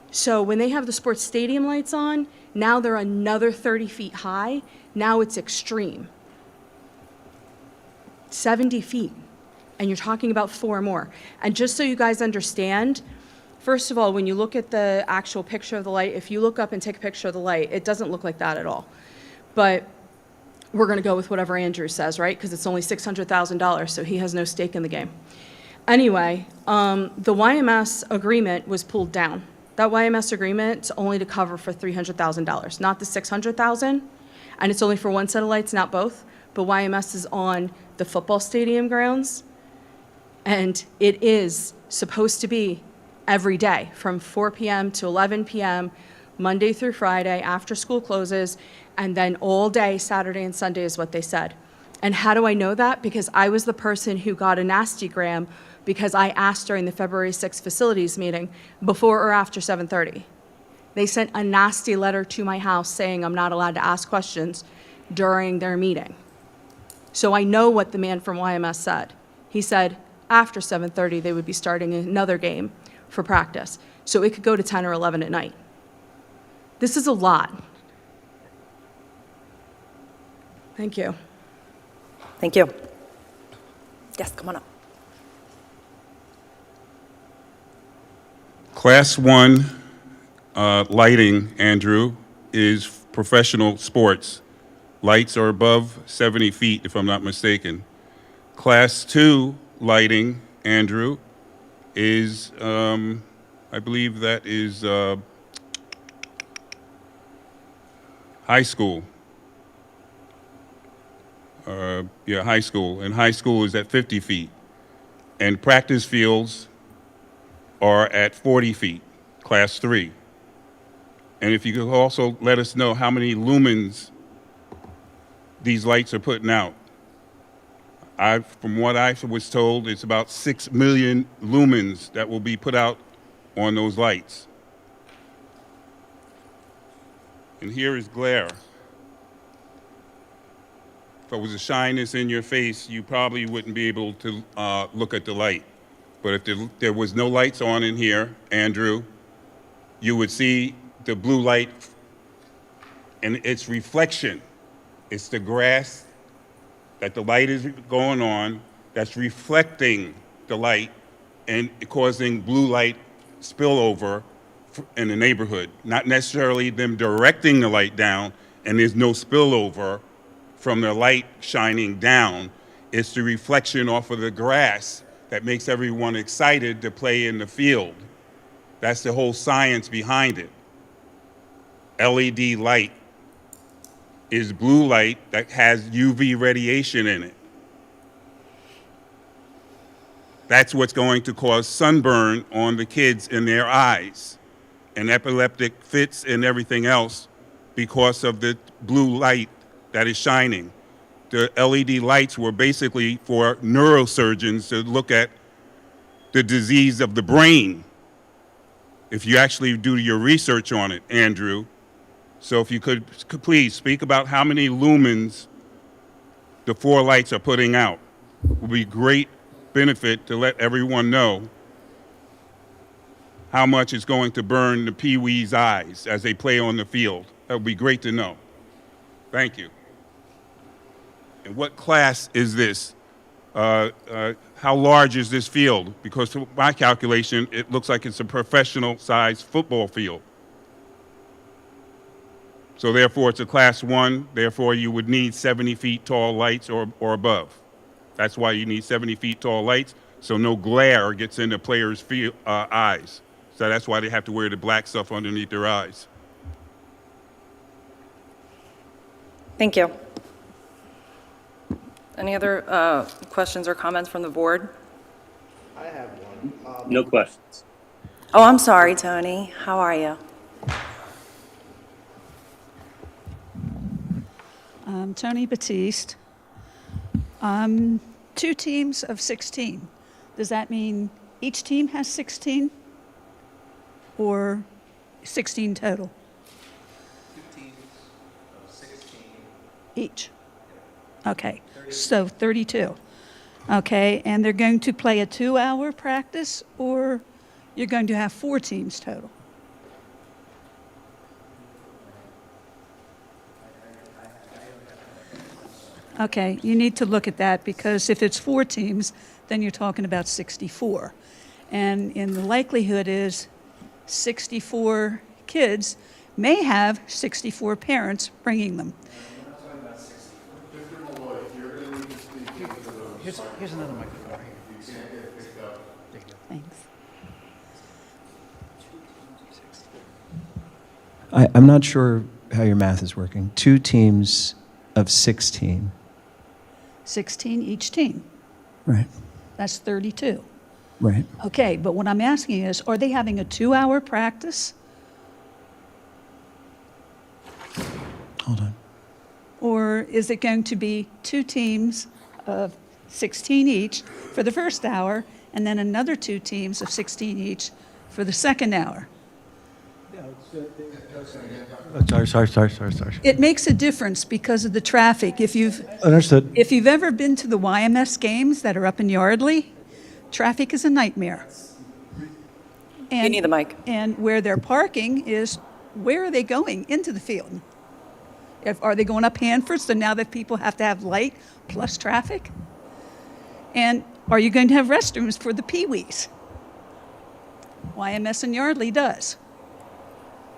S4: So when they have the sports stadium lights on, now they're another 30 feet high. Now it's extreme. 70 feet. And you're talking about 4 more. And just so you guys understand, first of all, when you look at the actual picture of the light, if you look up and take a picture of the light, it doesn't look like that at all. But we're going to go with whatever Andrew says, right? Because it's only $600,000, so he has no stake in the game. Anyway, the YMS agreement was pulled down. That YMS agreement is only to cover for $300,000, not the $600,000. And it's only for one set of lights, not both. But YMS is on the football stadium grounds. And it is supposed to be every day from 4 p.m. to 11 p.m., Monday through Friday after school closes, and then all day Saturday and Sunday is what they said. And how do I know that? Because I was the person who got a nastygram because I asked during the February 6th facilities meeting before or after 7:30. They sent a nasty letter to my house saying I'm not allowed to ask questions during their meeting. So I know what the man from YMS said. He said after 7:30 they would be starting another game for practice. So it could go to 10 or 11 at night. This is a lot. Thank you.
S1: Thank you. Yes, come on up.
S5: Class 1 lighting, Andrew, is professional sports. lights are above 70 feet, if I'm not mistaken. Class 2 lighting, Andrew, is, I believe that is high school. Yeah, high school. And high school is at 50 feet. And practice fields are at 40 feet, class 3. And if you could also let us know how many lumens these lights are putting out. From what I was told, it's about 6 million lumens that will be put out on those lights. And here is glare. If it was to shine this in your face, you probably wouldn't be able to look at the light. But if there was no lights on in here, Andrew, you would see the blue light and its reflection. It's the grass that the light is going on that's reflecting the light and causing blue light spillover in the neighborhood. Not necessarily them directing the light down and there's no spillover from the light shining down. It's the reflection off of the grass that makes everyone excited to play in the field. That's the whole science behind it. LED light is blue light that has UV radiation in it. That's what's going to cause sunburn on the kids in their eyes and epileptic fits and everything else because of the blue light that is shining. The LED lights were basically for neurosurgeons to look at the disease of the brain, if you actually do your research on it, Andrew. So if you could please speak about how many lumens the 4 lights are putting out. It would be great benefit to let everyone know how much it's going to burn the peewees' eyes as they play on the field. That would be great to know. Thank you. And what class is this? How large is this field? Because to my calculation, it looks like it's a professional-sized football field. So therefore, it's a class 1. Therefore, you would need 70 feet tall lights or above. That's why you need 70 feet tall lights, so no glare gets into players' eyes. So that's why they have to wear the black stuff underneath their eyes.
S12: Thank you. Any other questions or comments from the board?
S2: I have one.
S3: No questions.
S12: Oh, I'm sorry, Tony. How are you?
S13: Tony Batiste. 2 teams of 16. Does that mean each team has 16? Or 16 total?
S6: 2 teams of 16.
S13: Each? Okay, so 32. Okay, and they're going to play a 2-hour practice, or you're going to have 4 teams total? Okay, you need to look at that, because if it's 4 teams, then you're talking about 64. And in the likelihood is 64 kids may have 64 parents bringing them.
S2: Here's another microphone right here.
S13: Thanks.
S9: I'm not sure how your math is working. 2 teams of 16.
S13: 16 each team.
S9: Right,
S13: That's 32.
S9: right.
S13: Okay, but what I'm asking is, are they having a 2-hour practice?
S9: Hold on.
S13: Or is it going to be 2 teams of 16 each for the first hour, and then another 2 teams of 16 each for the second hour?
S11: Sorry.
S13: It makes a difference because of the traffic. If you've ever been to the YMS games that are up in Yardley, traffic is a nightmare.
S12: You need the mic.
S13: And where they're parking is, where are they going into the field? Are they going up Hanford, so now that people have to have light plus traffic? And are you going to have restrooms for the peewees? YMS in Yardley does.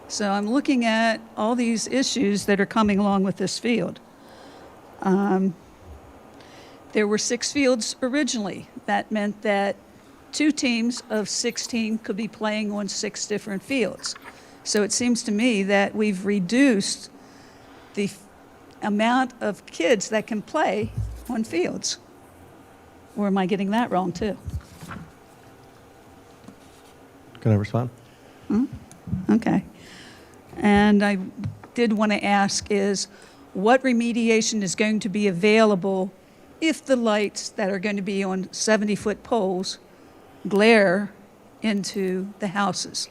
S13: So I'm looking at all these issues that are coming along with this field. There were 6 fields originally. That meant that 2 teams of 16 could be playing on 6 different fields. So it seems to me that we've reduced the amount of kids that can play on fields. Or am I getting that wrong too?
S11: Can I respond?
S13: Okay. And I did want to ask is, what remediation is going to be available if the lights that are going to be on 70-foot poles glare into the houses?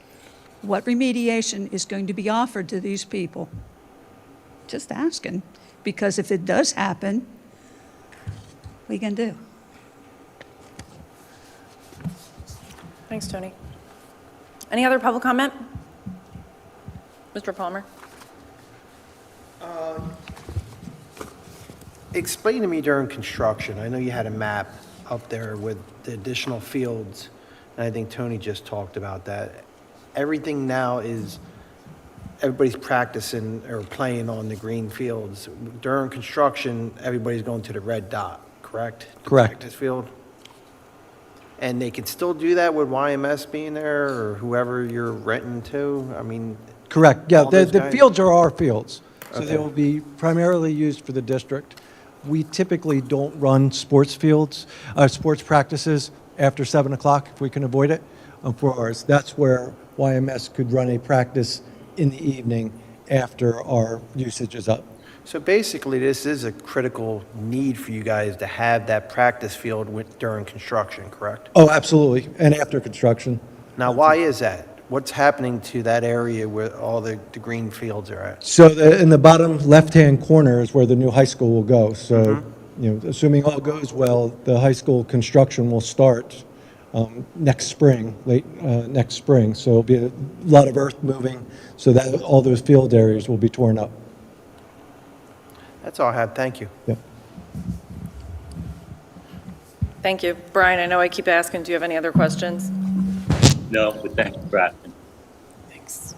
S13: What remediation is going to be offered to these people? Just asking, because if it does happen, what are you going to do?
S12: Thanks, Tony. Any other public comment? Mr. Palmer?
S2: Explain to me during construction, I know you had a map up there with the additional fields, and I think Tony just talked about that. Everything now is, everybody's practicing or playing on the green fields. During construction, everybody's going to the red dot, correct? The
S11: Correct.
S2: Practice field? And they could still do that with YMS being there, or whoever you're renting to? I mean,
S11: Correct, yeah,
S2: all
S11: the
S2: those guys?
S11: fields are our fields, so they
S2: Okay.
S11: will be primarily used for the district. We typically don't run sports fields, sports practices after 7 o'clock if we can avoid it for ours. That's where YMS could run a practice in the evening after our usage is up.
S2: so basically, this is a critical need for you guys to have that practice field during construction, correct?
S11: Oh, absolutely, and after construction.
S2: Now, why is that? What's happening to that area where all the green fields are at?
S11: So in the bottom left-hand corner is where the new high school will go. So, assuming all goes well, the high school construction will start next spring, late next spring. So it'll be a lot of earth moving, so that all those field areas will be torn up.
S2: That's all I have, thank you.
S11: Yep.
S12: Thank you. Brian, I know I keep asking, do you have any other questions?
S3: No, but thank you for asking.
S12: Thanks.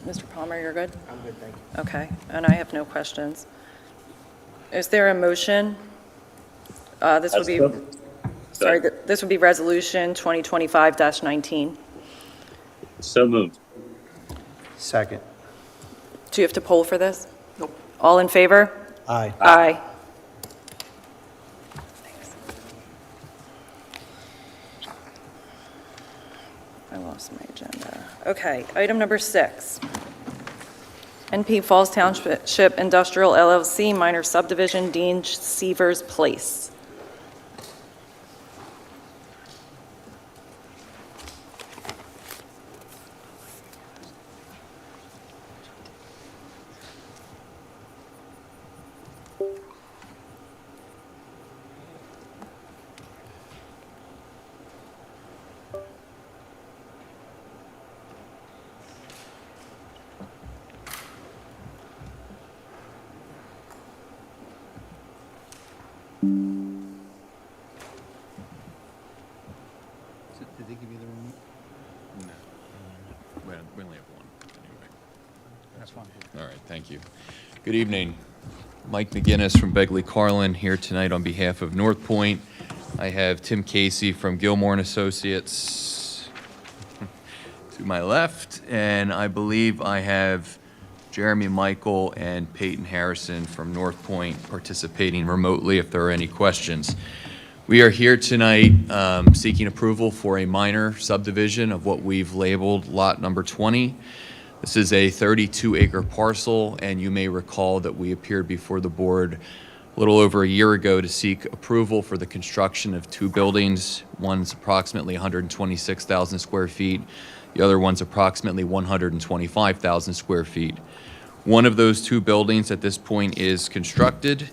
S12: Mr. Palmer, you're good?
S2: I'm good, thank you.
S12: Okay, and I have no questions. Is there a motion? This would be, sorry, this would be Resolution 2025-19.
S3: So moved.
S2: Second.
S12: Do you have to poll for this? Nope. All in favor?
S2: Aye.
S12: Aye. I lost my agenda. Okay, item number 6. NP Falls Township Industrial LLC, minor subdivision, Dean Sievers Place.
S8: Did they give you the remote? No. We only have one, anyway. That's fine. All right, thank you. Good evening. Mike McGinnis from Begley Carlin here tonight on behalf of North Point. I have Tim Casey from Gilmore & Associates to my left, and I believe I have Jeremy Michael and Peyton Harrison from North Point participating remotely if there are any questions. We are here tonight seeking approval for a minor subdivision of what we've labeled lot number 20. This is a 32-acre parcel, and you may recall that we appeared before the board a little over a year ago to seek approval for the construction of 2 buildings. One's approximately 126,000 square feet. The other one's approximately 125,000 square feet. One of those 2 buildings at this point is constructed.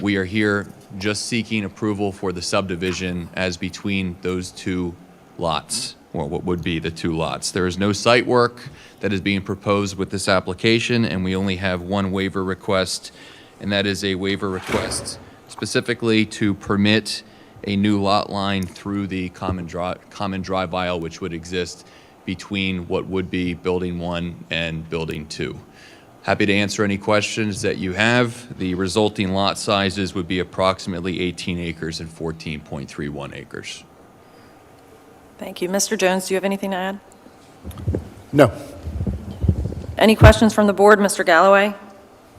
S8: We are here just seeking approval for the subdivision as between those 2 lots, or what would be the 2 lots. There is no site work that is being proposed with this application, and we only have one waiver request, and that is a waiver request specifically to permit a new lot line through the common drive aisle, which would exist between what would be Building 1 and Building 2.
S14: Happy to answer any questions that you have. The resulting lot sizes would be approximately 18 acres and 14.31 acres.
S12: Thank you. Mr. Jones, do you have anything to add?
S2: No.
S12: Any questions from the board? Mr. Galloway?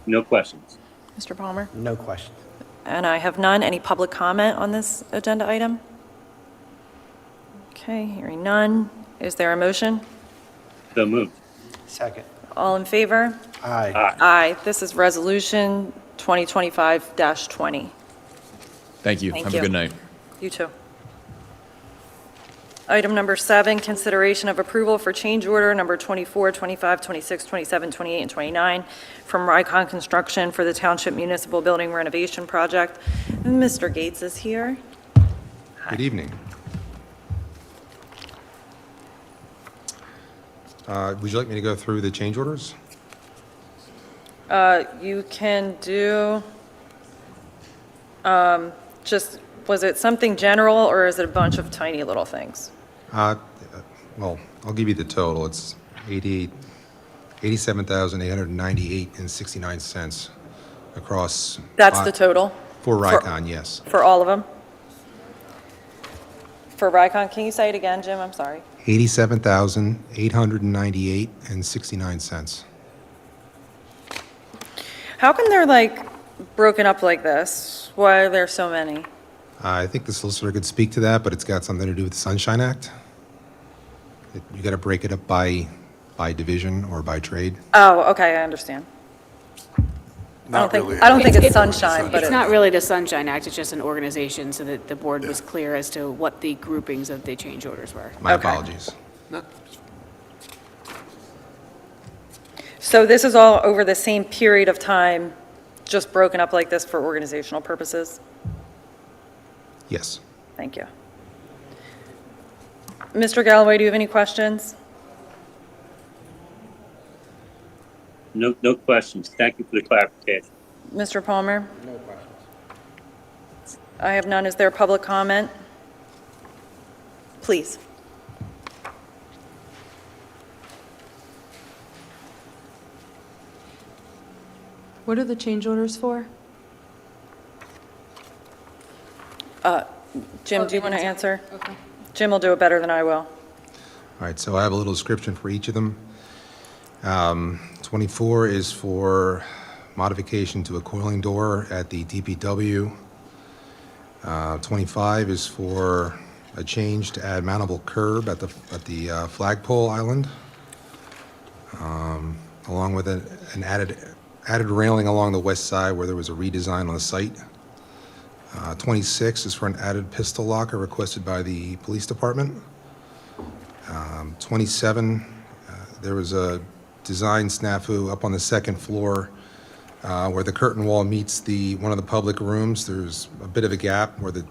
S3: No questions.
S12: Mr. Palmer?
S2: No question.
S12: And I have none. Any public comment on this agenda item? Okay, hearing none. Is there a motion?
S3: So moved.
S2: Second.
S12: All in favor?
S2: Aye.
S12: Aye. This is Resolution 2025-20.
S14: Thank you.
S12: Thank
S14: Have
S12: you.
S14: a good night.
S12: You too. Item number 7, consideration of approval for change order number 24, 25, 26, 27, 28, and 29 from RYCON Construction for the Township Municipal Building Renovation Project. Mr. Gates is here.
S15: Good evening. Would you like me to go through the change orders?
S12: You can do, just, was it something general, or is it a bunch of tiny little things?
S15: Well, I'll give you the total. It's $87,898.69 across.
S12: That's the total?
S15: For RYCON, yes.
S12: For all of them? For RYCON, can you say it again, Jim? I'm sorry.
S15: $87,898.69.
S12: How come they're like broken up like this? Why are there so many?
S15: I think the solicitor could speak to that, but it's got something to do with the Sunshine Act. You got to break it up by division or by trade.
S12: Oh, okay, I understand. I don't think it's sunshine, but
S7: It's not really the Sunshine Act, it's just an organization, so that the board was clear as to what the groupings of the change orders were.
S15: My apologies.
S12: So this is all over the same period of time, just broken up like this for organizational purposes?
S15: Yes.
S12: Thank you. Mr. Galloway, do you have any questions?
S3: No questions. Thank you for the clarification.
S12: Mr. Palmer? No questions. I have none. Is there public comment? Please.
S4: What are the change orders for?
S12: Jim, do you want to answer? Okay. Jim will do it better than I will.
S15: All right, so I have a little description for each of them. 24 is for modification to a coiling door at the DPW. 25 is for a change to add mountable curb at the flagpole island, along with an added railing along the west side where there was a redesign on the site. 26 is for an added pistol locker requested by the police department. 27, there was a design snafu up on the second floor where the curtain wall meets one of the public rooms. There's a bit of a gap where the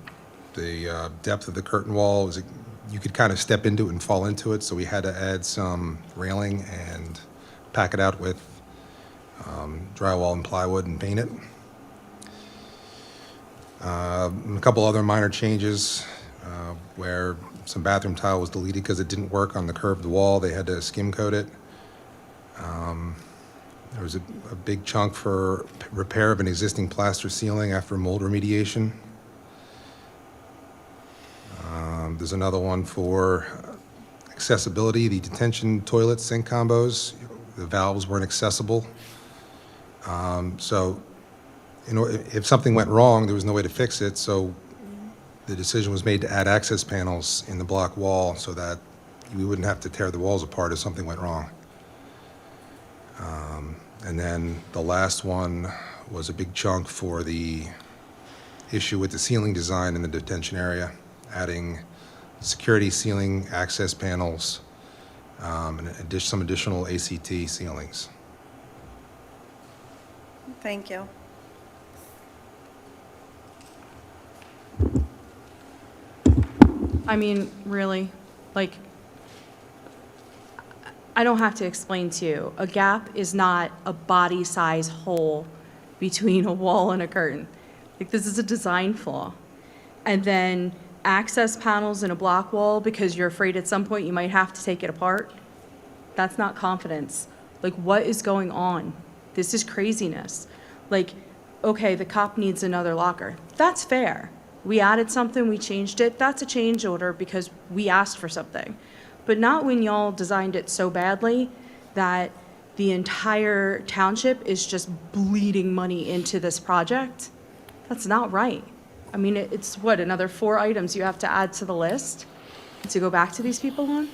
S15: depth of the curtain wall is, you could kind of step into it and fall into it, so we had to add some railing and pack it out with drywall and plywood and paint it. A couple other minor changes where some bathroom tile was deleted because it didn't work on the curved wall. They had to skim coat it. There was a big chunk for repair of an existing plaster ceiling after mold remediation. There's another one for accessibility, the detention toilet sink combos. The valves weren't accessible. So if something went wrong, there was no way to fix it, so the decision was made to add access panels in the block wall so that we wouldn't have to tear the walls apart if something went wrong. And then the last one was a big chunk for the issue with the ceiling design in the detention area, adding security ceiling access panels, and some additional ACT ceilings.
S12: Thank you.
S4: I mean, really, like, I don't have to explain to you. A gap is not a body-size hole between a wall and a curtain. Like, this is a design flaw. And then access panels in a block wall because you're afraid at some point you might have to take it apart. That's not confidence. Like, what is going on? This is craziness. Like, okay, the cop needs another locker. That's fair. We added something, we changed it. That's a change order because we asked for something. But not when y'all designed it so badly that the entire township is just bleeding money into this project. That's not right. I mean, it's what, another 4 items you have to add to the list to go back to these people on?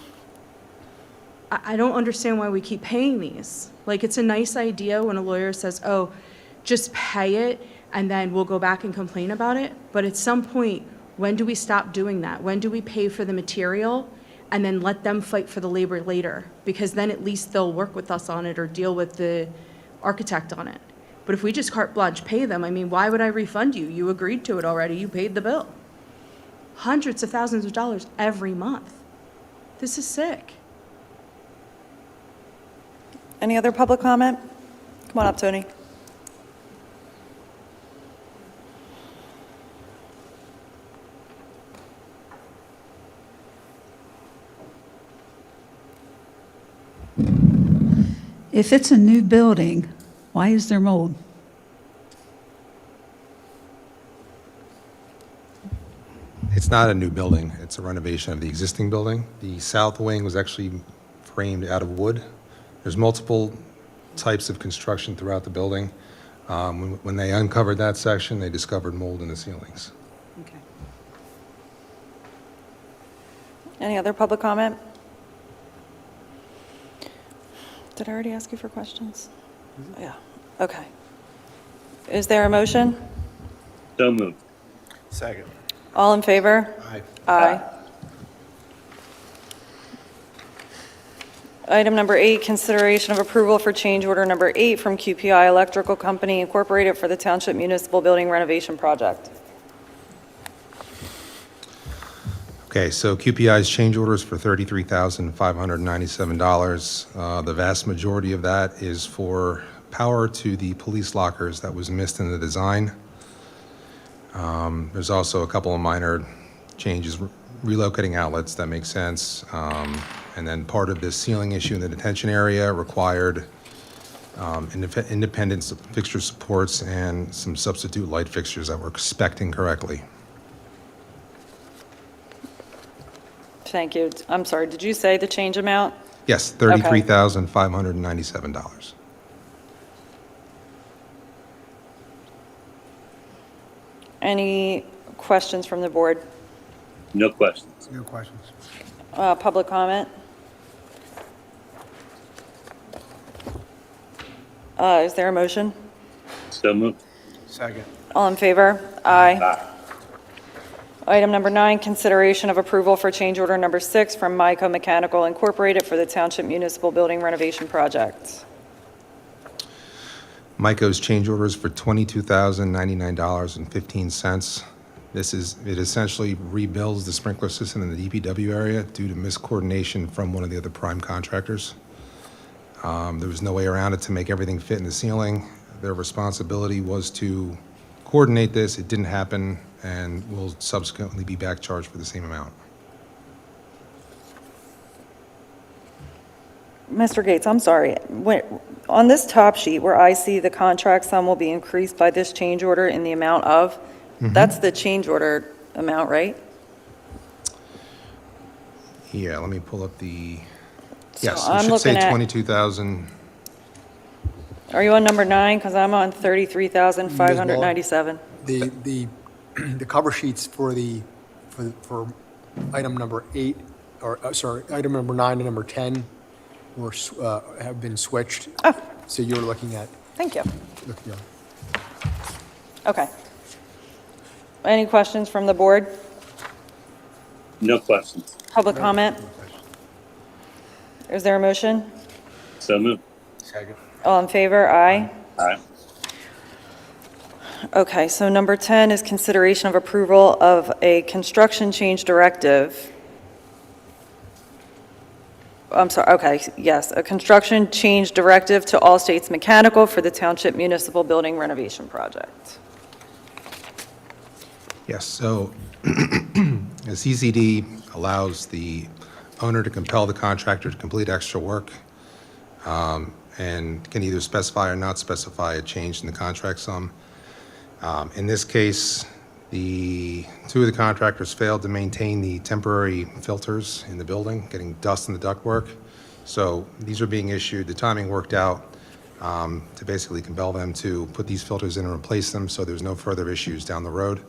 S4: I don't understand why we keep paying these. Like, it's a nice idea when a lawyer says, oh, just pay it and then we'll go back and complain about it. But at some point, when do we stop doing that? When do we pay for the material and then let them fight for the labor later? Because then at least they'll work with us on it or deal with the architect on it. But if we just carte blanche pay them, I mean, why would I refund you? You agreed to it already. You paid the bill. Hundreds of thousands of dollars every month. This is sick.
S12: Any other public comment? Come on up, Tony.
S13: If it's a new building, why is there mold?
S15: It's not a new building. It's a renovation of the existing building. The south wing was actually framed out of wood. There's multiple types of construction throughout the building. When they uncovered that section, they discovered mold in the ceilings.
S12: Okay. Any other public comment? Did I already ask you for questions? Yeah, okay. Is there a motion?
S3: So moved.
S2: Second.
S12: All in favor?
S2: Aye.
S12: Aye. Item number 8, consideration of approval for change order number 8 from QPI Electrical Company Incorporated for the Township Municipal Building Renovation Project.
S15: Okay, so QPI's change orders for $33,597. The vast majority of that is for power to the police lockers that was missed in the design. There's also a couple of minor changes, relocating outlets that make sense. And then part of this ceiling issue in the detention area required independent fixture supports and some substitute light fixtures that were spec'd incorrectly.
S12: Thank you. I'm sorry, did you say the change amount?
S15: Yes, $33,597.
S12: Any questions from the board?
S3: No questions.
S2: No questions.
S12: Public comment? Is there a motion?
S3: So moved.
S2: Second.
S12: All in favor? Aye.
S3: Aye.
S12: Item number 9, consideration of approval for change order number 6 from MICO Mechanical Incorporated for the Township Municipal Building Renovation Project.
S15: MICO's change orders for $22,099.15. It essentially rebuilds the sprinkler system in the DPW area due to miscoordination from one of the other prime contractors. There was no way around it to make everything fit in the ceiling. Their responsibility was to coordinate this. It didn't happen, and will subsequently be back charged for the same amount.
S12: Mr. Gates, I'm sorry. On this top sheet where I see the contract sum will be increased by this change order in the amount of, that's the change order amount, right?
S15: Yeah, let me pull up the,
S12: So
S15: yes,
S12: I'm
S15: it should
S12: looking
S15: say
S12: at-
S15: 22,000.
S12: Are you on number 9? Because I'm on 33,597.
S16: The cover sheets for item number 8, or sorry, item number 9 and number 10 were have been switched.
S12: Oh.
S16: So you're looking at.
S12: Thank you.
S16: Yeah.
S12: Okay. Any questions from the board?
S3: No questions.
S12: Public comment? Is there a motion?
S3: So moved.
S2: Second.
S12: All in favor? Aye.
S3: Aye.
S12: Okay, so number 10 is consideration of approval of a construction change directive. I'm sorry, okay, yes, a construction change directive to All States Mechanical for the Township Municipal Building Renovation Project.
S15: Yes, so a CCD allows the owner to compel the contractor to complete extra work. and can either specify or not specify a change in the contract sum. In this case, two of the contractors failed to maintain the temporary filters in the building, getting dust in the ductwork. So these are being issued. The timing worked out to basically compel them to put these filters in and replace them, so there's no further issues down the road.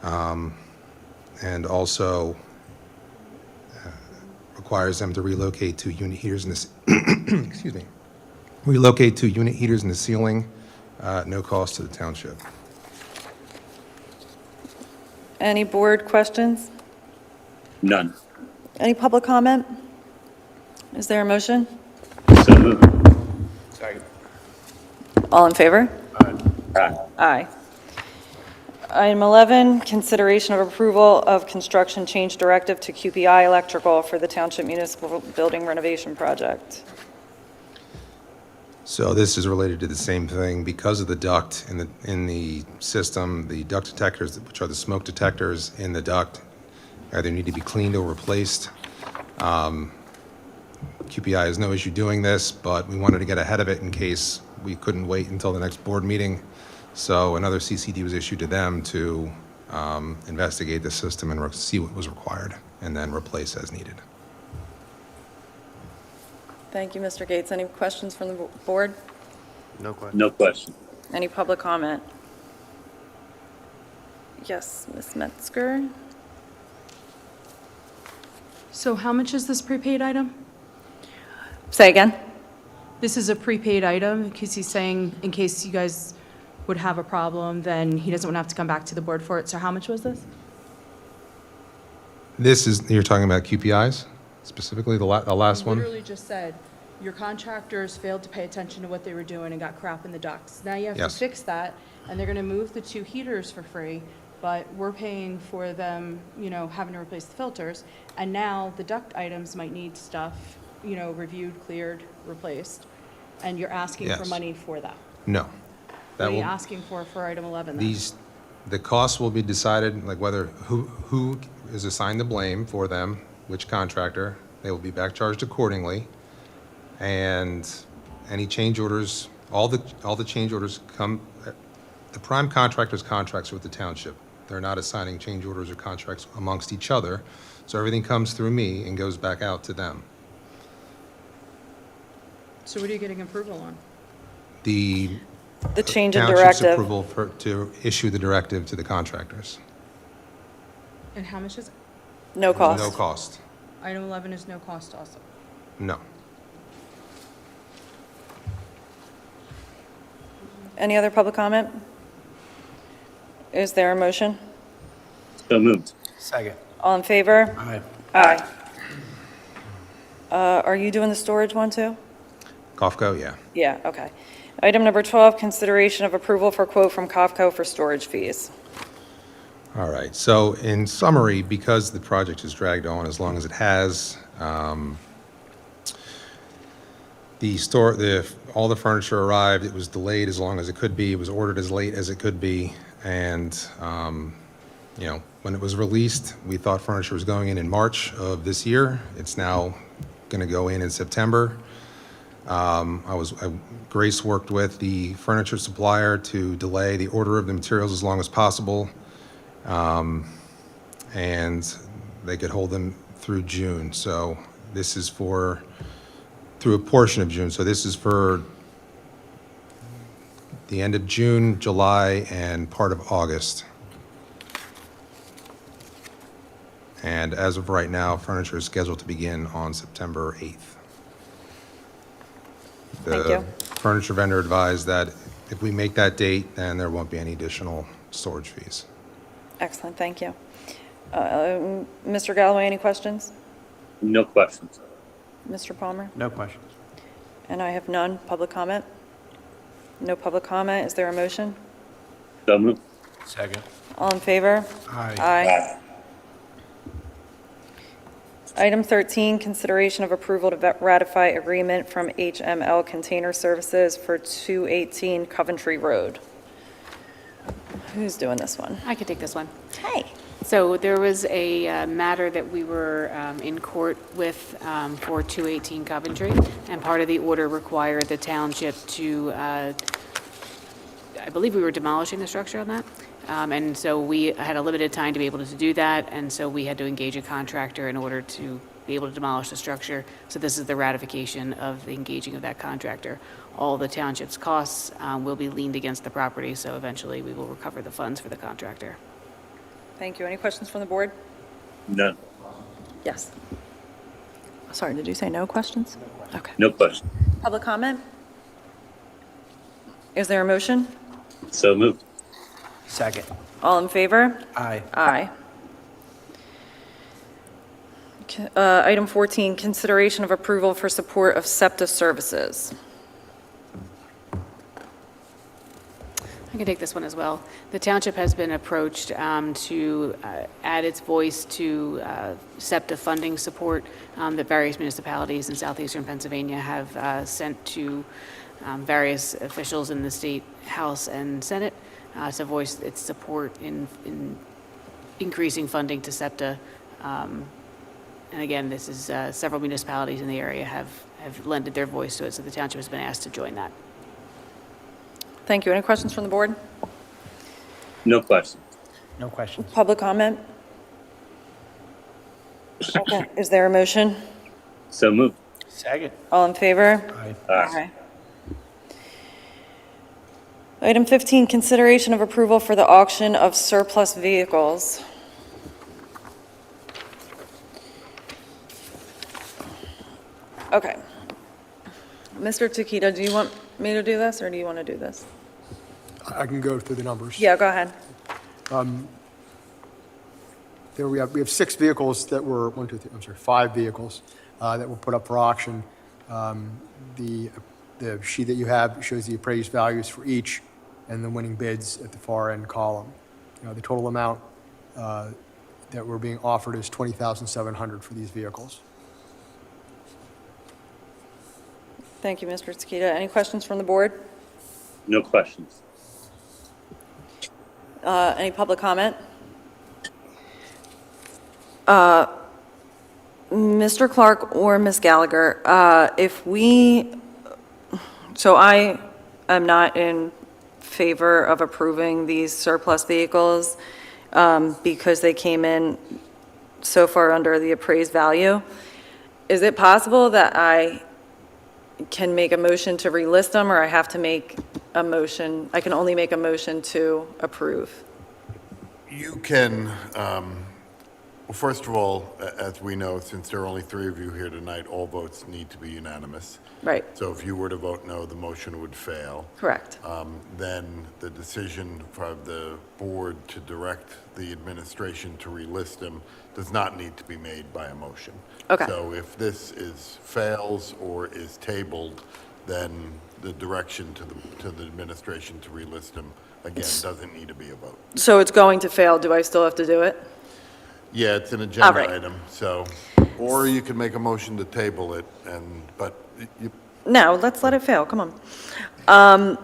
S15: And also requires them to relocate to unit heaters in the excuse me, relocate to unit heaters in the ceiling, no cost to the township.
S12: Any board questions?
S3: None.
S12: Any public comment? Is there a motion?
S3: So moved.
S2: Second.
S12: All in favor?
S3: Aye.
S12: Aye. Item 11, consideration of approval of construction change directive to QPI Electrical for the Township Municipal Building Renovation Project.
S15: So this is related to the same thing. Because of the duct in the system, the duct detectors, which are the smoke detectors in the duct, either need to be cleaned or replaced. QPI has no issue doing this, but we wanted to get ahead of it in case we couldn't wait until the next board meeting. So another CCD was issued to them to investigate the system and see what was required, and then replace as needed.
S12: Thank you, Mr. Gates. Any questions from the board?
S2: No question.
S3: No question.
S12: Any public comment? Yes, Ms. Metzger?
S4: So how much is this prepaid item?
S12: Say again?
S4: This is a prepaid item, because he's saying in case you guys would have a problem, then he doesn't want to have to come back to the board for it. So how much was this?
S15: This is, you're talking about QPIs, specifically the last one?
S4: Literally just said, your contractors failed to pay attention to what they were doing and got crap in the ducts. Now you have to
S15: Yes.
S4: fix that, and they're going to move the 2 heaters for free, but we're paying for them, having to replace the filters. And now the duct items might need stuff, reviewed, cleared, replaced, and you're asking for
S15: Yes.
S4: money for that.
S15: No.
S4: What are you asking for item 11 then?
S15: The costs will be decided, like whether, who is assigned the blame for them, which contractor. They will be back charged accordingly. And any change orders, all the change orders come, the prime contractor's contracts are with the township. They're not assigning change orders or contracts amongst each other. So everything comes through me and goes back out to them.
S4: So what are you getting approval on?
S15: The
S12: change in
S15: township's
S12: directive.
S15: approval to issue the directive to the contractors.
S4: And how much is it?
S12: No cost.
S15: No cost.
S4: Item 11 is no cost also.
S15: No.
S12: Any other public comment? Is there a motion?
S3: So moved.
S2: Second.
S12: All in favor?
S2: Aye.
S12: Aye. Are you doing the storage one too?
S15: COFCO, yeah.
S12: Yeah, okay. Item number 12, consideration of approval for quote from COFCO for storage fees.
S15: All right, so in summary, because the project has dragged on as long as it has, all the furniture arrived, it was delayed as long as it could be, it was ordered as late as it could be, and, when it was released, we thought furniture was going in March of this year. It's now going to go in September. Grace worked with the furniture supplier to delay the order of the materials as long as possible, and they could hold them through June. So this is through a portion of June. So this is for the end of June, July, and part of August. And as of right now, furniture is scheduled to begin on September 8th.
S12: Thank you.
S15: The furniture vendor advised that if we make that date, then there won't be any additional storage fees.
S12: Excellent, thank you. Mr. Galloway, any questions?
S3: No questions.
S12: Mr. Palmer?
S2: No questions.
S12: And I have none. Public comment? No public comment. Is there a motion?
S3: So moved.
S2: Second.
S12: All in favor?
S2: Aye.
S12: Aye. Item 13, consideration of approval to ratify agreement from HML Container Services for 218 Coventry Road. Who's doing this one?
S7: I could take this one.
S12: Hey.
S7: So there was a matter that we were in court with for 218 Coventry, and part of the order required the township to, I believe we were demolishing the structure on that. And so we had a limited time to be able to do that, and so we had to engage a contractor in order to be able to demolish the structure. So this is the ratification of the engaging of that contractor. All the township's costs will be leaned against the property, so eventually we will recover the funds for the contractor.
S12: Thank you. Any questions from the board?
S3: None.
S12: Yes. Sorry, did you say no questions? Okay.
S3: No question.
S12: Public comment? Is there a motion?
S3: So moved.
S2: Second.
S12: All in favor?
S2: Aye.
S12: Aye. Item 14, consideration of approval for support of SEPTA services.
S7: I can take this one as well. The township has been approached to add its voice to SEPTA funding support that various municipalities in southeastern Pennsylvania have sent to various officials in the state House and Senate to voice its support in increasing funding to SEPTA. And again, this is several municipalities in the area have lended their voice to it, so the township has been asked to join that.
S12: Thank you. Any questions from the board?
S3: No question.
S2: No questions.
S12: Public comment? Okay. Is there a motion?
S3: So moved.
S2: Second.
S12: All in favor?
S2: Aye.
S12: Aye. Item 15, consideration of approval for the auction of surplus vehicles. Okay. Mr. Takita, do you want me to do this, or do you want to do this?
S16: I can go through the numbers.
S12: Yeah, go ahead.
S16: There we have 6 vehicles that were, 5 vehicles that were put up for auction. The sheet that you have shows the appraised values for each and the winning bids at the far end column. The total amount that we're being offered is $20,700 for these vehicles.
S12: Thank you, Mr. Takita. Any questions from the board?
S3: No questions.
S12: Any public comment? Mr. Clark or Ms. Gallagher, so I am not in favor of approving these surplus vehicles because they came in so far under the appraised value. Is it possible that I can make a motion to relist them, or I have to make a motion? I can only make a motion to approve.
S17: You can, well, first of all, as we know, since there are only 3 of you here tonight, all votes need to be unanimous.
S12: Right.
S17: So if you were to vote no, the motion would fail.
S12: Correct.
S17: Then the decision for the board to direct the administration to relist them does not need to be made by a motion.
S12: Okay.
S17: So if this fails or is tabled, then the direction to the administration to relist them, again, doesn't need to be a vote.
S12: So it's going to fail. Do I still have to do it?
S17: Yeah, it's an agenda
S12: right.
S17: item, so, or you can make a motion to table it, but you,
S12: No, let's let it fail. Come on.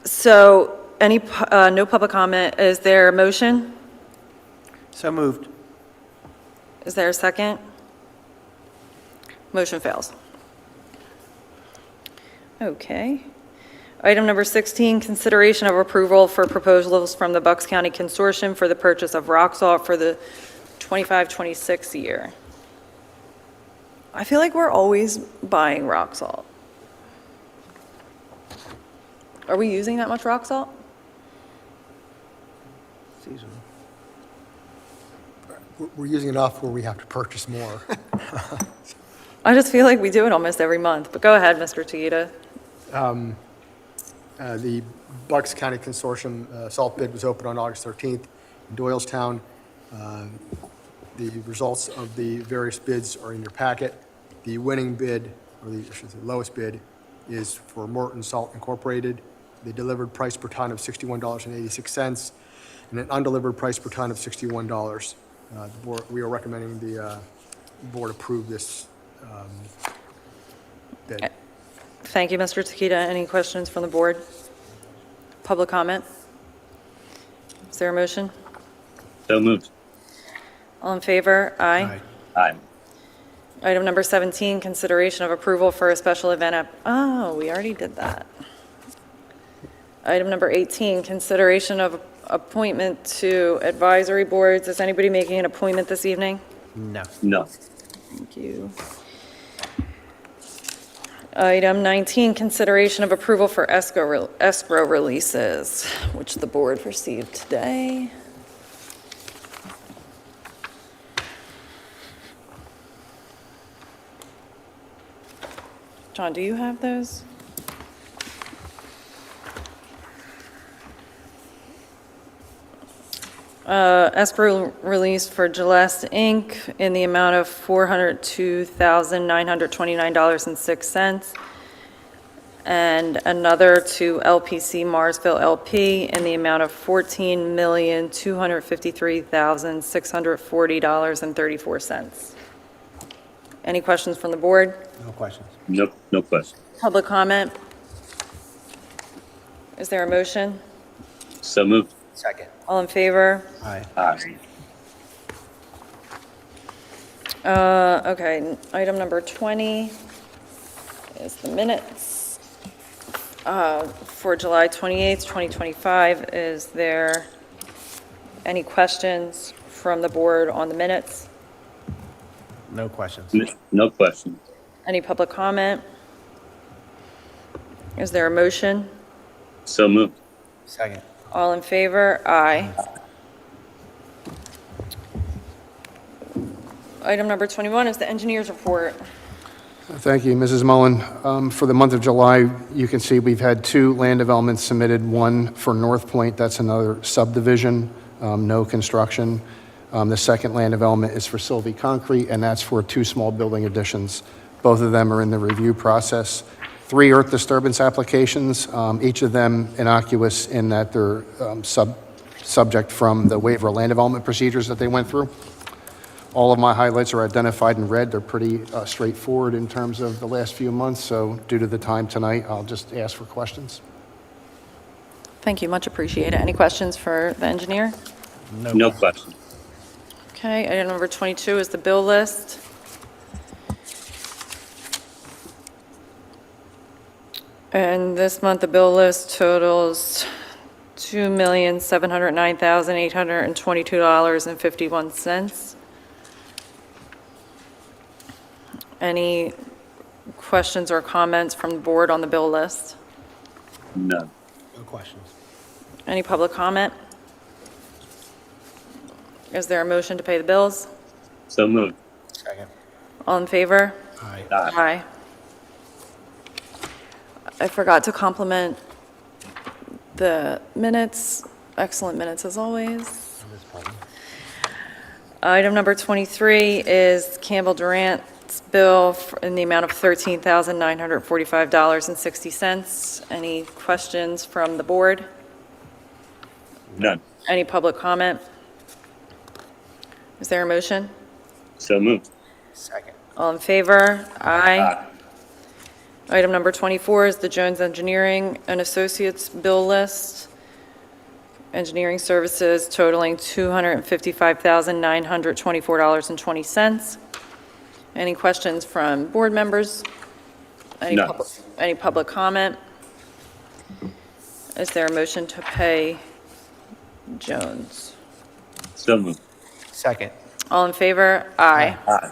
S12: So no public comment. Is there a motion?
S2: So moved.
S12: Is there a second? Motion fails. Okay. Item number 16, consideration of approval for proposals from the Bucks County Consortium for the purchase of rock salt for the 25-26 year. I feel like we're always buying rock salt. Are we using that much rock salt?
S2: Seasonal.
S16: We're using enough where we have to purchase more.
S12: I just feel like we do it almost every month, but go ahead, Mr. Takita.
S16: The Bucks County Consortium salt bid was opened on August 13th in Doylestown. The results of the various bids are in your packet. The winning bid, or the lowest bid, is for Morton Salt Incorporated. The delivered price per ton of $61.86, and an undelivered price per ton of $61. We are recommending the board approve this bid.
S12: Thank you, Mr. Takita. Any questions from the board? Public comment? Is there a motion?
S3: So moved.
S12: All in favor? Aye.
S3: Aye.
S12: Item number 17, consideration of approval for a special event. Oh, we already did that. Item number 18, consideration of appointment to advisory boards. Is anybody making an appointment this evening?
S2: No.
S3: No.
S12: Thank you. Item 19, consideration of approval for escrow releases, which the board received today. John, do you have those? Escrow release for Gillette Inc. in the amount of $402,929.06, and another to LPC Marsville LP in the amount of $14,253,640.34. Any questions from the board?
S2: No questions.
S3: Nope, no question.
S12: Public comment? Is there a motion?
S3: So moved.
S2: Second.
S12: All in favor?
S2: Aye.
S3: Aye.
S12: Okay, item number 20 is the minutes for July 28th, 2025. Is there any questions from the board on the minutes?
S2: No questions.
S3: No question.
S12: Any public comment? Is there a motion?
S3: So moved.
S2: Second.
S12: All in favor? Aye. Item number 21 is the engineer's report.
S16: Thank you, Mrs. Mullen. For the month of July, you can see we've had 2 land developments submitted, one for North Point, that's another subdivision, no construction. The second land development is for Sylvie Concrete, and that's for 2 small building additions. Both of them are in the review process. 3 earth disturbance applications, each of them innocuous in that they're subject from the waiver of land development procedures that they went through. All of my highlights are identified in red. They're pretty straightforward in terms of the last few months, so due to the time tonight, I'll just ask for questions.
S12: Thank you, much appreciated. Any questions for the engineer?
S3: No question.
S12: Okay, item number 22 is the bill list. And this month, the bill list totals $2,709,822.51. Any questions or comments from the board on the bill list?
S3: No.
S2: No questions.
S12: Any public comment? Is there a motion to pay the bills?
S3: So moved.
S2: Second.
S12: All in favor?
S2: Aye.
S12: Aye. I forgot to compliment the minutes. Excellent minutes as always. Item number 23 is Campbell Durant's bill in the amount of $13,945.60. Any questions from the board?
S3: None.
S12: Any public comment? Is there a motion?
S3: So moved.
S2: Second.
S12: All in favor? Aye. Item number 24 is the Jones Engineering and Associates bill list. Engineering services totaling $255,924.20. Any questions from board members?
S3: None.
S12: Any public comment? Is there a motion to pay Jones?
S3: So moved.
S2: Second.
S12: All in favor? Aye.
S3: Aye.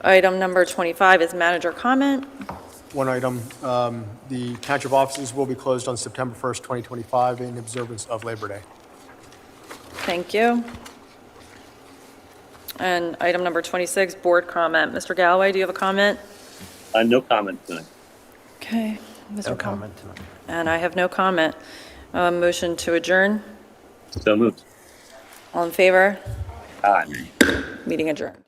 S12: Item number 25 is manager comment.
S16: One item, the township offices will be closed on September 1st, 2025 in observance of Labor Day.
S12: Thank you. And item number 26, board comment. Mr. Galloway, do you have a comment?
S3: No comment tonight.
S12: Okay. Mr.
S2: No
S12: Com-
S2: comment tonight.
S12: And I have no comment. Motion to adjourn.
S3: So moved.
S12: All in favor?
S3: Aye.
S12: Meeting adjourned.